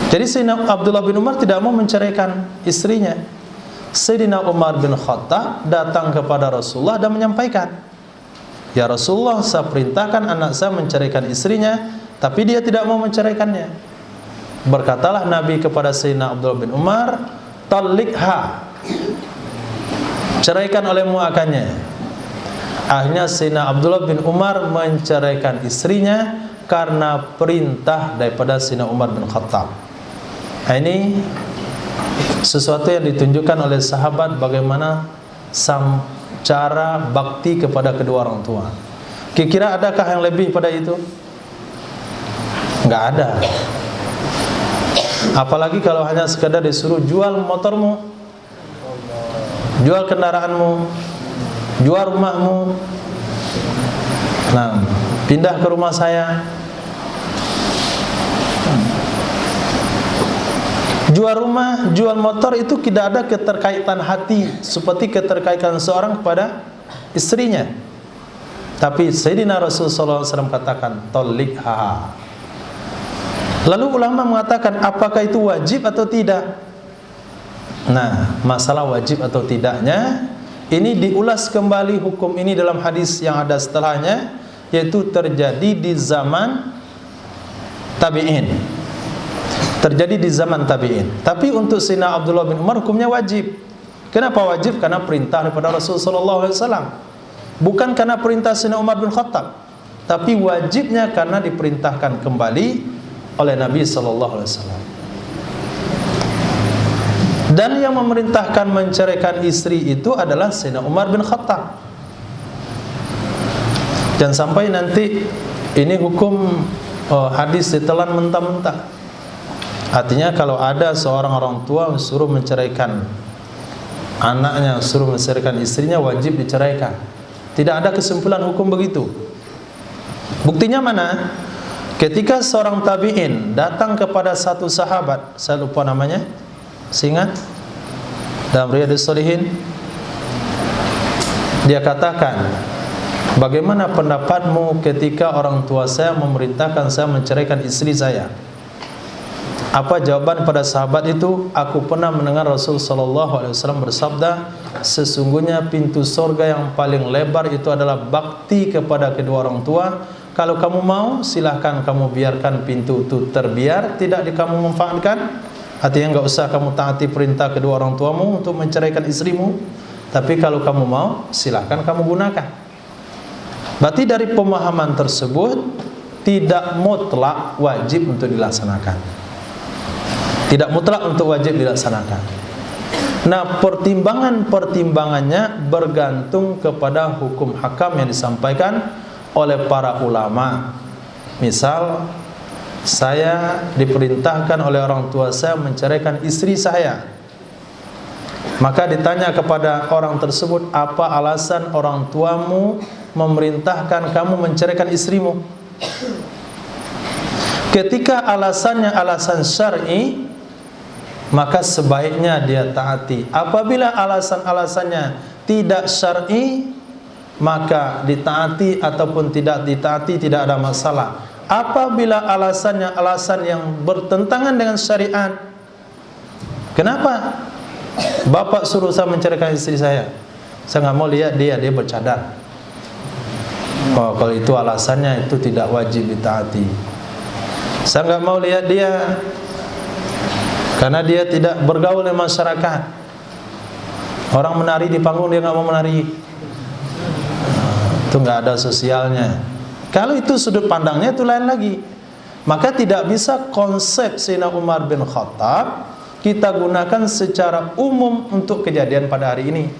Speaker 2: Jadi Sayyidina Abdullah bin Umar tidak mau menceraikan istrinya. Sayyidina Umar bin Khattab datang kepada Rasulullah dan menyampaikan, ya Rasulullah, saya perintahkan anak saya menceraikan istrinya, tapi dia tidak mau menceraikannya. Berkatalah Nabi kepada Sayyidina Abdullah bin Umar, talikha, ceraikan olehmu akannya. Akhirnya Sayyidina Abdullah bin Umar menceraikan istrinya karena perintah daripada Sayyidina Umar bin Khattab. Nah, ini sesuatu yang ditunjukkan oleh sahabat bagaimana cara bakti kepada kedua orang tua. Kira-kira adakah yang lebih pada itu? Enggak ada. Apalagi kalau hanya sekadar disuruh jual motormu, jual kendaraanmu, jual rumahmu, nah, pindah ke rumah saya. Jual rumah, jual motor itu tidak ada keterkaitan hati seperti keterkaitan seorang kepada istrinya. Tapi Sayyidina Rasulullah SAW katakan tolikha. Lalu ulama mengatakan apakah itu wajib atau tidak? Nah, masalah wajib atau tidaknya ini diulas kembali hukum ini dalam hadis yang ada setelahnya, yaitu terjadi di zaman tabi'in. Terjadi di zaman tabi'in. Tapi untuk Sayyidina Abdullah bin Umar hukumnya wajib. Kenapa wajib? Karena perintah daripada Rasulullah SAW. Bukan karena perintah Sayyidina Umar bin Khattab, tapi wajibnya karena diperintahkan kembali oleh Nabi SAW. Dan yang memerintahkan menceraikan istri itu adalah Sayyidina Umar bin Khattab. Jangan sampai nanti ini hukum hadis ditelan mentah-mentah. Artinya kalau ada seorang orang tua suruh menceraikan anaknya, suruh menceraikan istrinya, wajib diceraikan. Tidak ada kesimpulan hukum begitu. Buktinya mana? Ketika seorang tabi'in datang kepada satu sahabat, saya lupa namanya, ingat? Dalam Riyadhus Shalihin, dia katakan, bagaimana pendapatmu ketika orang tua saya memerintahkan saya menceraikan istri saya? Apa jawaban pada sahabat itu? Aku pernah mendengar Rasul SAW bersabda, sesungguhnya pintu surga yang paling lebar itu adalah bakti kepada kedua orang tua. Kalau kamu mau, silahkan kamu biarkan pintu itu terbiar, tidak kamu manfaatkan. Artinya enggak usah kamu taati perintah kedua orang tuamu untuk menceraikan istrimu. Tapi kalau kamu mau, silahkan kamu gunakan. Berarti dari pemahaman tersebut tidak mutlak wajib untuk dilaksanakan. Tidak mutlak untuk wajib dilaksanakan. Nah, pertimbangannya bergantung kepada hukum hakam yang disampaikan oleh para ulama. Misal, saya diperintahkan oleh orang tua saya menceraikan istri saya. Maka ditanya kepada orang tersebut, apa alasan orang tuamu memerintahkan kamu menceraikan istrimu? Ketika alasannya alasan syar'i, maka sebaiknya dia taati. Apabila alasan-alasannya tidak syar'i, maka ditaati ataupun tidak ditaati tidak ada masalah. Apabila alasannya alasan yang bertentangan dengan syariat, kenapa bapak suruh saya menceraikan istri saya? Saya nggak mau lihat dia bercadar. Oh, kalau itu alasannya itu tidak wajib ditaati. Saya nggak mau lihat dia karena dia tidak bergaul dengan masyarakat. Orang menari di panggung dia nggak mau menari, itu nggak ada sosialnya. Kalau itu sudut pandangnya itu lain lagi. Maka tidak bisa konsep Sayyidina Umar bin Khattab kita gunakan secara umum untuk kejadian pada hari ini.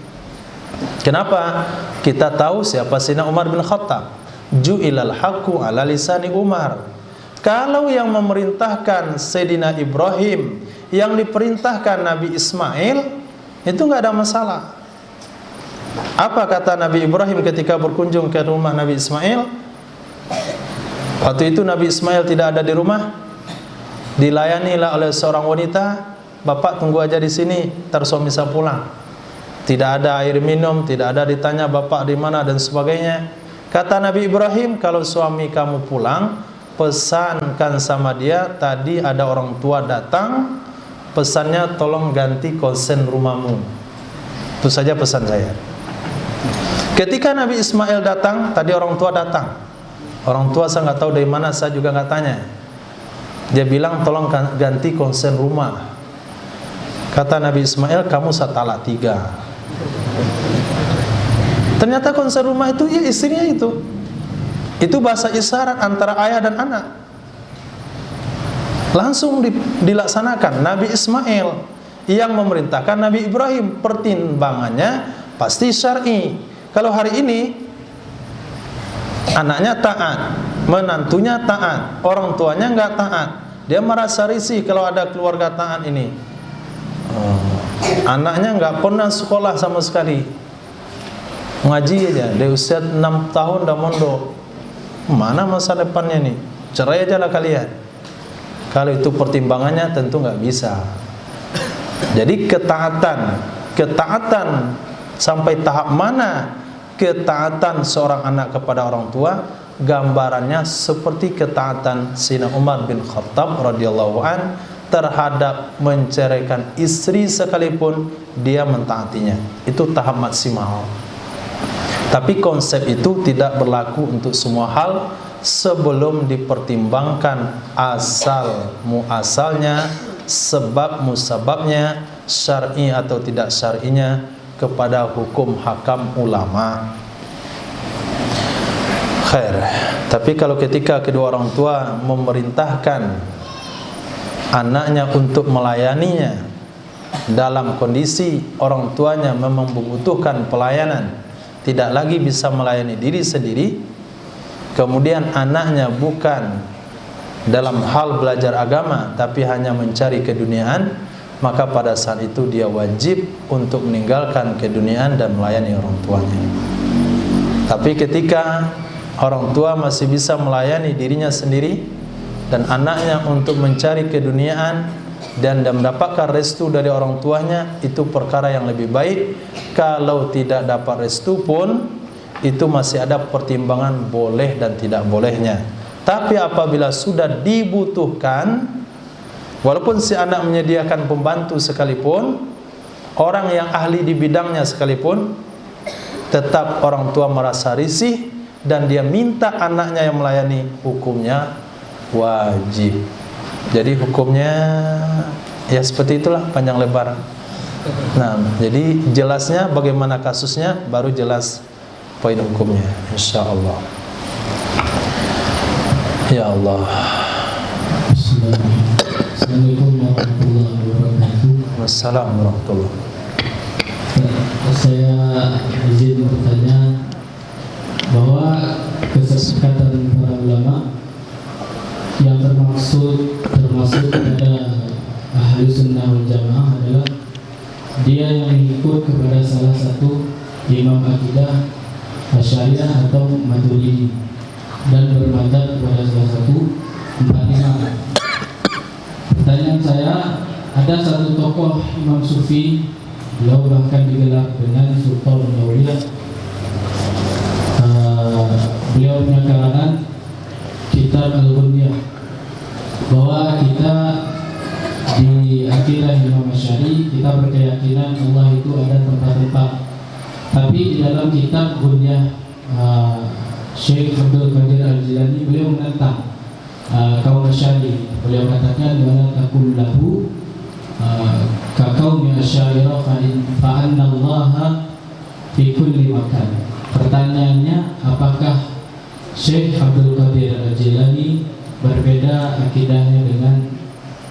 Speaker 2: Kenapa? Kita tahu siapa Sayyidina Umar bin Khattab. Ju'ilal haqqu ala lisani Umar. Kalau yang memerintahkan Sayyidina Ibrahim, yang diperintahkan Nabi Ismail, itu nggak ada masalah. Apa kata Nabi Ibrahim ketika berkunjung ke rumah Nabi Ismail? Waktu itu Nabi Ismail tidak ada di rumah, dilayanilah oleh seorang wanita, bapak tunggu aja di sini, ntar suami saya pulang. Tidak ada air minum, tidak ada ditanya bapak di mana dan sebagainya. Kata Nabi Ibrahim, kalau suami kamu pulang, pesankan sama dia, tadi ada orang tua datang, pesannya tolong ganti konsen rumahmu. Itu saja pesan saya. Ketika Nabi Ismail datang, tadi orang tua datang. Orang tua saya nggak tahu dari mana, saya juga nggak tanya. Dia bilang tolong ganti konsen rumah. Kata Nabi Ismail, kamu saya talak 3. Ternyata konsen rumah itu ya istrinya itu. Itu bahasa isyarat antara ayah dan anak. Langsung dilaksanakan. Nabi Ismail yang memerintahkan Nabi Ibrahim, pertimbangannya pasti syar'i. Kalau hari ini anaknya taat, menantunya taat, orang tuanya nggak taat, dia merasa risih kalau ada keluarga taat ini. Anaknya nggak pernah sekolah sama sekali, ngaji aja, dia usia 6 tahun dah mondok. Mana masa depannya nih? Cerai aja lah kalian. Kalau itu pertimbangannya tentu nggak bisa. Jadi ketaatan sampai tahap mana ketaatan seorang anak kepada orang tua, gambarannya seperti ketaatan Sayyidina Umar bin Khattab radhiyallahu an terhadap menceraikan istri sekalipun dia mentaatinya. Itu tahap maksimal. Tapi konsep itu tidak berlaku untuk semua hal sebelum dipertimbangkan asal muasalnya, sebab musababnya, syar'i atau tidak syar'inya kepada hukum hakam ulama. Khair. Tapi kalau ketika kedua orang tua memerintahkan anaknya untuk melayaninya dalam kondisi orang tuanya memang membutuhkan pelayanan, tidak lagi bisa melayani diri sendiri, kemudian anaknya bukan dalam hal belajar agama tapi hanya mencari keduniaan, maka pada saat itu dia wajib untuk meninggalkan keduniaan dan melayani orang tuanya. Tapi ketika orang tua masih bisa melayani dirinya sendiri dan anaknya untuk mencari keduniaan dan mendapatkan restu dari orang tuanya, itu perkara yang lebih baik. Kalau tidak dapat restu pun itu masih ada pertimbangan boleh dan tidak bolehnya. Tapi apabila sudah dibutuhkan, walaupun si anak menyediakan pembantu sekalipun, orang yang ahli di bidangnya sekalipun, tetap orang tua merasa risih dan dia minta anaknya yang melayani, hukumnya wajib. Jadi hukumnya ya seperti itulah, panjang lebar. Nah, jadi jelasnya bagaimana kasusnya baru jelas poin hukumnya, insyaallah. Ya Allah.
Speaker 3: Assalamualaikum warahmatullahi wabarakatuh.
Speaker 2: Wassalamualaikum warahmatullahi.
Speaker 3: Saya izin bertanya bahwa kesepakatan para ulama yang termasuk kepada ahli sunnah wal jamaah adalah dia yang mengikut kepada salah satu imam akidah Asy'ariyah atau Maturidi dan bermadzhab kepada salah satu empat imam. Pertanyaan saya, ada satu tokoh imam sufi, beliau bahkan digelar dengan Sultan Aulia. Beliau punya karangan Kitab Al-Ghunyah, bahwa kita di akidah Imam Asy'ari kita berkeyakinan Allah itu ada tempat-tempat. Tapi di dalam kitab Ghunyah Syekh Abdul Qadir Al-Jilani, beliau menentang kaum Asy'ari. Beliau katakan wala taqul lahu ka qaumi Asy'ariyah fa anna Allah fi kulli makan. Pertanyaannya, apakah Syekh Abdul Qadir Al-Jilani berbeda akidahnya dengan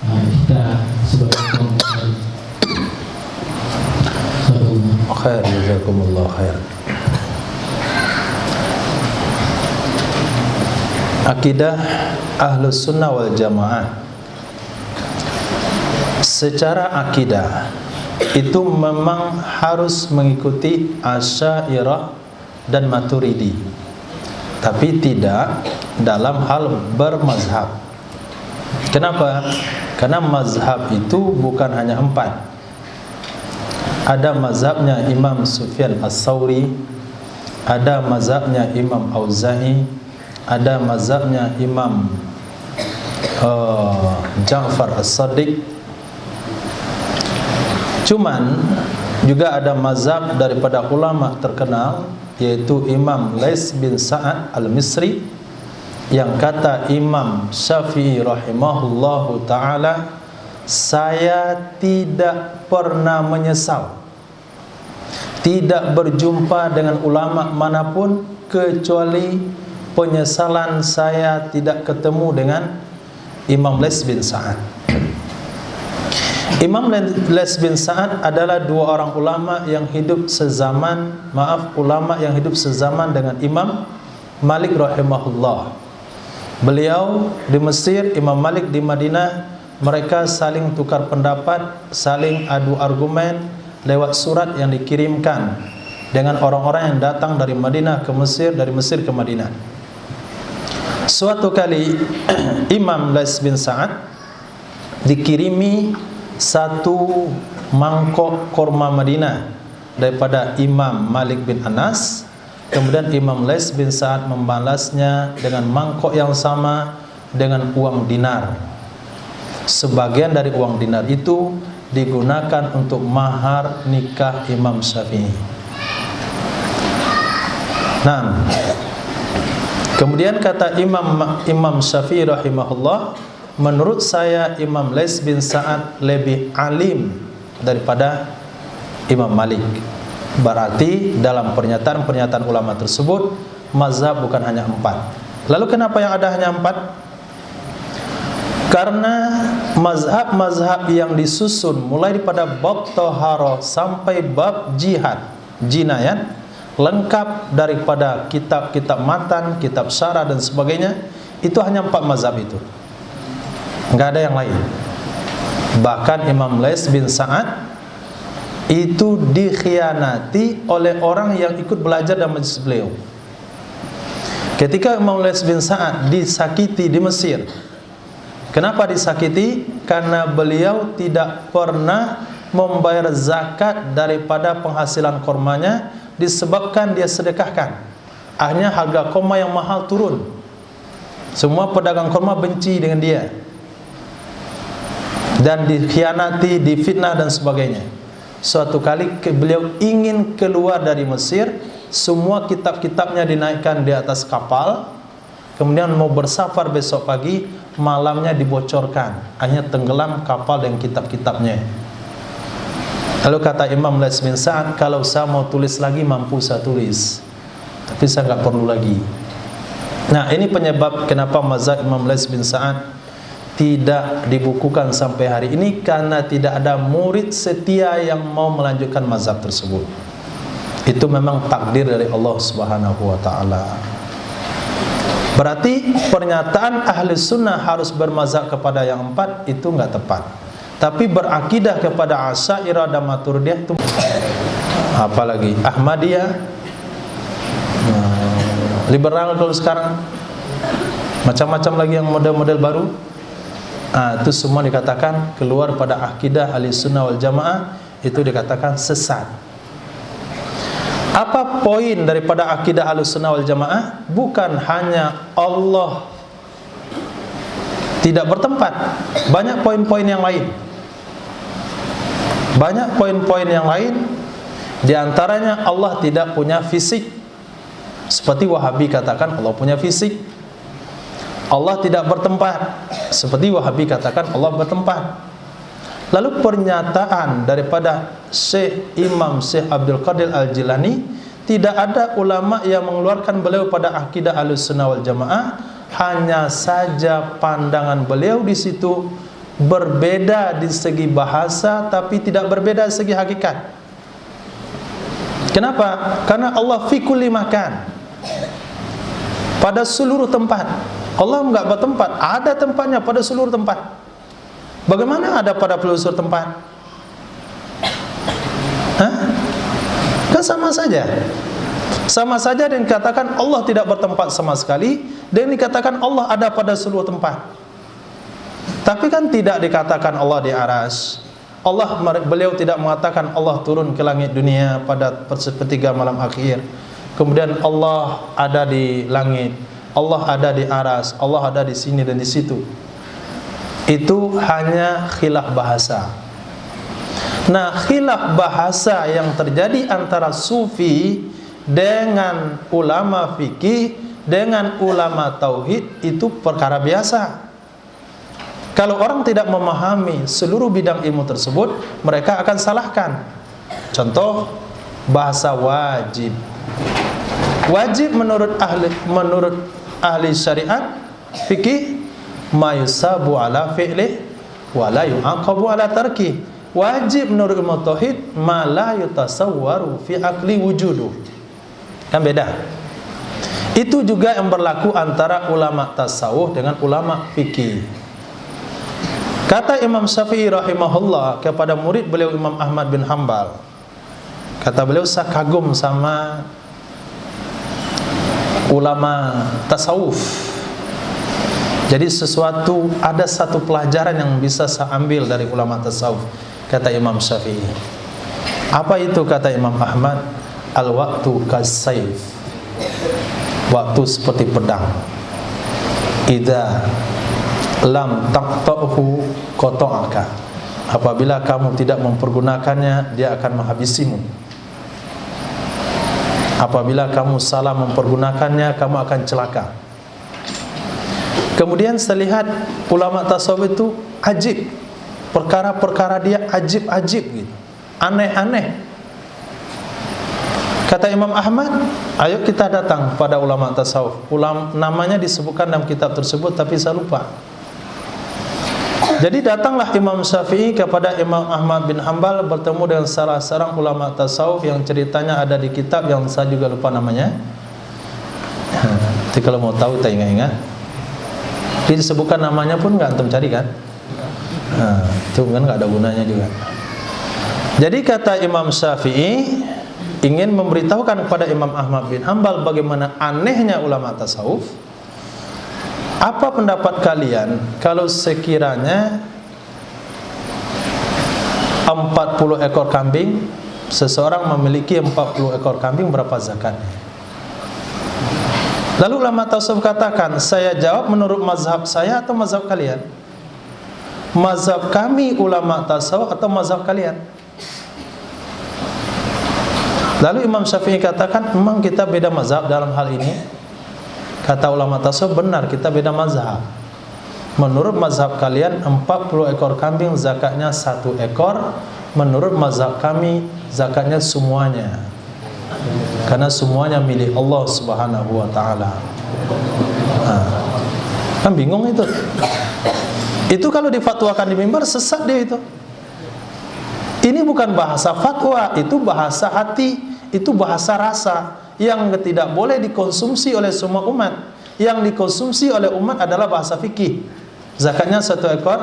Speaker 3: kita sebagai kaum Asy'ari?
Speaker 2: Khair, jazakumullah khair. Akidah Ahlus Sunnah wal Jamaah, secara akidah itu memang harus mengikuti Asy'ariyah dan Maturidi, tapi tidak dalam hal bermazhab. Kenapa? Karena mazhab itu bukan hanya 4. Ada mazhabnya Imam Sufyan As-Tsauri, ada mazhabnya Imam Auza'i, ada mazhabnya Imam Ja'far As-Shadiq. Cuman juga ada mazhab daripada ulama terkenal, yaitu Imam Lais bin Sa'ad Al-Misri, yang kata Imam Syafi'i rahimahullahu ta'ala, saya tidak pernah menyesal tidak berjumpa dengan ulama manapun kecuali penyesalan saya tidak ketemu dengan Imam Lais bin Sa'ad. Imam Lais bin Sa'ad adalah dua orang ulama yang hidup sezaman, ulama yang hidup sezaman dengan Imam Malik rahimahullah. Beliau di Mesir, Imam Malik di Madinah. Mereka saling tukar pendapat, saling adu argumen lewat surat yang dikirimkan dengan orang-orang yang datang dari Madinah ke Mesir, dari Mesir ke Madinah. Suatu kali Imam Lais bin Sa'ad dikirimi satu mangkok korma Madinah daripada Imam Malik bin Anas. Kemudian Imam Lais bin Sa'ad membalasnya dengan mangkok yang sama dengan uang dinar. Sebagian dari uang dinar itu digunakan untuk mahar nikah Imam Syafi'i. Nah, kemudian kata Imam Syafi'i rahimahullah, menurut saya Imam Lais bin Sa'ad lebih alim daripada Imam Malik. Berarti dalam pernyataan-pernyataan ulama tersebut, mazhab bukan hanya 4. Lalu kenapa yang ada hanya 4? Karena mazhab-mazhab yang disusun mulai daripada bab taharah sampai bab jihad, jinayat, lengkap daripada kitab-kitab matan, kitab syarah dan sebagainya, itu hanya 4 mazhab itu. Enggak ada yang lain. Bahkan Imam Lais bin Sa'ad itu dikhianati oleh orang yang ikut belajar dalam majlis beliau. Ketika Imam Lais bin Sa'ad disakiti di Mesir. Kenapa disakiti? Karena beliau tidak pernah membayar zakat daripada penghasilan kormanya, disebabkan dia sedekahkan. Akhirnya harga korma yang mahal turun. Semua pedagang korma benci dengan dia, dan dikhianati, difitnah dan sebagainya. Suatu kali beliau ingin keluar dari Mesir, semua kitab-kitabnya dinaikkan di atas kapal, kemudian mau bersafar besok pagi, malamnya dibocorkan, akhirnya tenggelam kapal dan kitab-kitabnya. Lalu kata Imam Lais bin Sa'ad, kalau saya mau tulis lagi mampu saya tulis, tapi saya nggak perlu lagi. Nah, ini penyebab kenapa mazhab Imam Lais bin Sa'ad tidak dibukukan sampai hari ini, karena tidak ada murid setia yang mau melanjutkan mazhab tersebut. Itu memang takdir dari Allah Subhanahu wa taala. Berarti pernyataan ahli sunnah harus bermazhab kepada yang 4 itu enggak tepat. Tapi berakidah kepada Asy'ariyah dan Maturidiyah itu, apalagi Ahmadiyah, liberal kalau sekarang, macam-macam lagi yang model-model baru. Itu semua dikatakan keluar pada akidah ahli sunnah wal jamaah, itu dikatakan sesat. Apa poin daripada akidah ahli sunnah wal jamaah? Bukan hanya Allah tidak bertempat, banyak poin-poin yang lain. Banyak poin-poin yang lain, di antaranya Allah tidak punya fisik. Seperti Wahabi katakan Allah punya fisik. Allah tidak bertempat, seperti Wahabi katakan Allah bertempat. Lalu pernyataan daripada Imam Syekh Abdul Qadir Al-Jilani, tidak ada ulama yang mengeluarkan beliau pada akidah Ahlussunnah wal Jamaah, hanya saja pandangan beliau di situ berbeda di segi bahasa tapi tidak berbeda di segi hakikat. Kenapa? Karena Allah fi kulli makan, pada seluruh tempat. Allah enggak bertempat, ada tempatnya pada seluruh tempat. Bagaimana ada pada seluruh tempat? Kan sama saja. Sama saja dengan dikatakan Allah tidak bertempat sama sekali, dan dikatakan Allah ada pada seluruh tempat. Tapi kan tidak dikatakan Allah di aras. Beliau tidak mengatakan Allah turun ke langit dunia pada sepertiga malam akhir. Kemudian Allah ada di langit, Allah ada di aras, Allah ada di sini dan di situ. Itu hanya khilaf bahasa. Nah, khilaf bahasa yang terjadi antara sufi dengan ulama fikih, dengan ulama tauhid, itu perkara biasa. Kalau orang tidak memahami seluruh bidang ilmu tersebut, mereka akan salahkan. Contoh, bahasa wajib. Wajib menurut ahli syariat fikih, ma yusabu ala fi'li wa la yu'aqabu ala tarki. Wajib menurut ilmu tauhid, ma la yutasawwaru fi aqli wujudu. Kan beda. Itu juga yang berlaku antara ulama tasawuf dengan ulama fikih. Kata Imam Syafi'i rahimahullah kepada murid beliau Imam Ahmad bin Hanbal, kata beliau, saya kagum sama ulama tasawuf. Jadi ada satu pelajaran yang bisa saya ambil dari ulama tasawuf, kata Imam Syafi'i. Apa itu kata Imam Ahmad? Al-waqtu kas-sayf. Waktu seperti pedang. Idza lam taqta'hu qata'aka. Apabila kamu tidak mempergunakannya, dia akan menghabisimu. Apabila kamu salah mempergunakannya, kamu akan celaka. Kemudian saya lihat ulama tasawuf itu ajib. Perkara-perkara dia ajib-ajib gitu. Aneh-aneh. Kata Imam Ahmad, ayo kita datang pada ulama tasawuf. Namanya disebutkan dalam kitab tersebut, tapi saya lupa. Jadi datanglah Imam Syafi'i kepada Imam Ahmad bin Hanbal, bertemu dengan salah seorang ulama tasawuf yang ceritanya ada di kitab yang saya juga lupa namanya. Jadi kalau mau tahu, tak ingat-ingat. Disebutkan namanya pun nggak antum cari kan? Itu kan nggak ada gunanya juga. Jadi kata Imam Syafi'i ingin memberitahukan kepada Imam Ahmad bin Hanbal bagaimana anehnya ulama tasawuf. Apa pendapat kalian kalau sekiranya 40 ekor kambing, seseorang memiliki 40 ekor kambing, berapa zakatnya? Lalu ulama tasawuf katakan, saya jawab menurut mazhab saya atau mazhab kalian? Mazhab kami ulama tasawuf atau mazhab kalian? Lalu Imam Syafi'i katakan, memang kita beda mazhab dalam hal ini. Kata ulama tasawuf, benar, kita beda mazhab. Menurut mazhab kalian 40 ekor kambing zakatnya 1 ekor. Menurut mazhab kami zakatnya semuanya, karena semuanya milik Allah Subhanahu wa ta'ala. Kan bingung itu. Itu kalau difatwakan di mimbar, sesat dia itu. Ini bukan bahasa fatwa, itu bahasa hati, itu bahasa rasa yang tidak boleh dikonsumsi oleh semua umat. Yang dikonsumsi oleh umat adalah bahasa fikih. Zakatnya 1 ekor,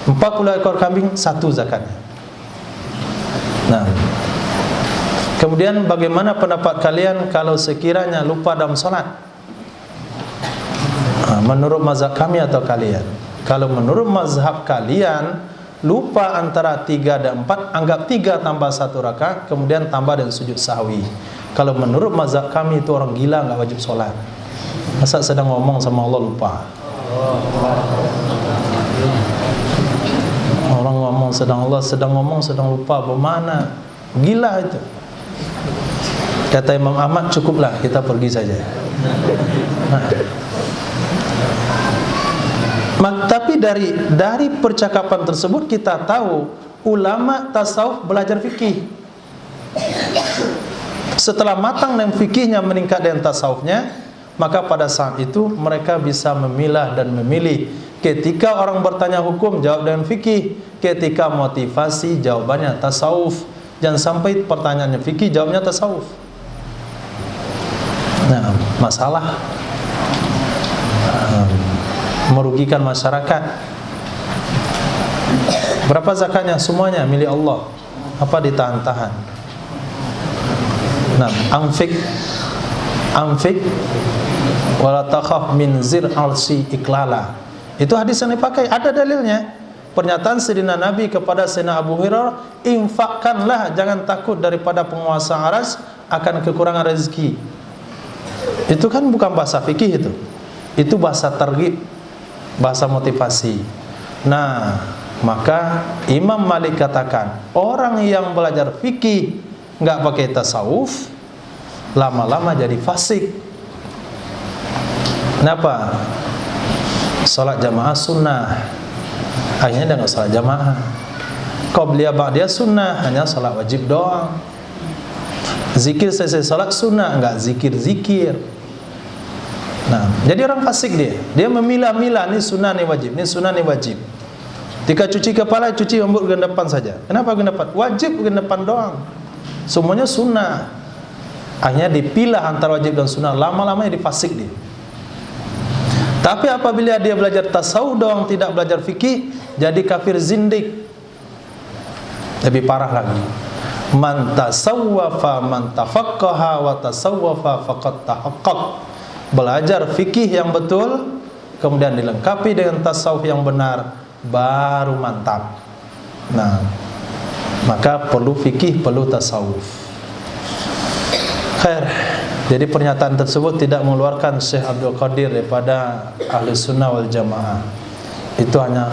Speaker 2: 40 ekor kambing 1 zakatnya. Nah, kemudian bagaimana pendapat kalian kalau sekiranya lupa dalam salat? Menurut mazhab kami atau kalian? Kalau menurut mazhab kalian, lupa antara 3 dan 4, anggap 3 tambah 1 rakaat, kemudian tambah dan sujud sahwi. Kalau menurut mazhab kami itu orang gila, nggak wajib sholat. Masa sedang ngomong sama Allah lupa? Orang ngomong sedang Allah, sedang ngomong sedang lupa, bagaimana? Gila itu. Kata Imam Ahmad, cukuplah kita pergi saja. Tapi dari percakapan tersebut kita tahu ulama tasawuf belajar fikih. Setelah matang dan fikihnya meningkat dengan tasawufnya, maka pada saat itu mereka bisa memilah dan memilih. Ketika orang bertanya hukum, jawab dengan fikih. Ketika motivasi, jawabannya tasawuf. Jangan sampai pertanyaannya fikih, jawabnya tasawuf. Nah, masalah merugikan masyarakat. Berapa zakatnya? Semuanya milik Allah. Apa ditahan-tahan? Nah, anfik wala takhaf min zir alsi iklala. Itu hadis yang dipakai, ada dalilnya. Pernyataan Sayyidina Nabi kepada Sayyidina Abu Hurairah, infakkanlah, jangan takut daripada penguasa aras akan kekurangan rezeki. Itu kan bukan bahasa fikih itu. Itu bahasa targhib, bahasa motivasi. Nah, maka Imam Malik katakan, orang yang belajar fikih nggak pakai tasawuf, lama-lama jadi fasik. Kenapa? Salat jamaah sunnah, akhirnya dia nggak salat jamaah. Qabliyah ba'diyah sunnah, hanya salat wajib doang. Zikir selesai salat sunnah, nggak zikir-zikir. Nah, jadi orang fasik dia memilah-milah, ni sunnah ni wajib, ni sunnah ni wajib. Jika cuci kepala, cuci rambut bagian depan saja. Kenapa bagian depan? Wajib bagian depan doang. Semuanya sunnah. Akhirnya dipilah antara wajib dan sunnah, lama-lamanya difasik dia. Tapi apabila dia belajar tasawuf doang, tidak belajar fikih, jadi kafir zindik. Lebih parah lagi. Man tasawwafa man tafaqqaha wa tasawwafa faqad tahaqqaq. Belajar fikih yang betul, kemudian dilengkapi dengan tasawuf yang benar, baru mantap. Nah, maka perlu fikih, perlu tasawuf. Khair. Jadi pernyataan tersebut tidak mengeluarkan Syekh Abdul Qadir daripada Ahli Sunnah wal Jamaah. Itu hanya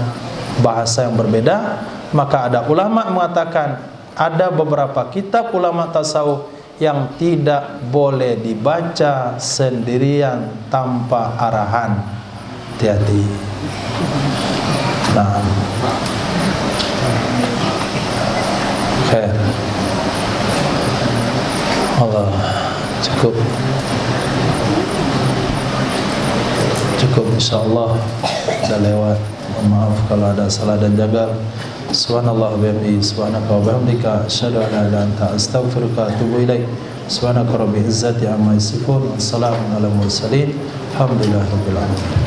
Speaker 2: bahasa yang berbeda. Maka ada ulama mengatakan ada beberapa kitab ulama tasawuf yang tidak boleh dibaca sendirian tanpa arahan. Hati-hati. Nah, khair. Allah, cukup insyaallah, sudah lewat. Maaf kalau ada salah dan jagal. Subhanallah wa bihamdihi, subhanaka wa bihamdika, asyhadu an la ilaha illa anta, astaghfiruka wa atubu ilaik. Subhanaka rabbil izzati amma yasifun, wassalamun ala mursalin, alhamdulillahi rabbil alamin.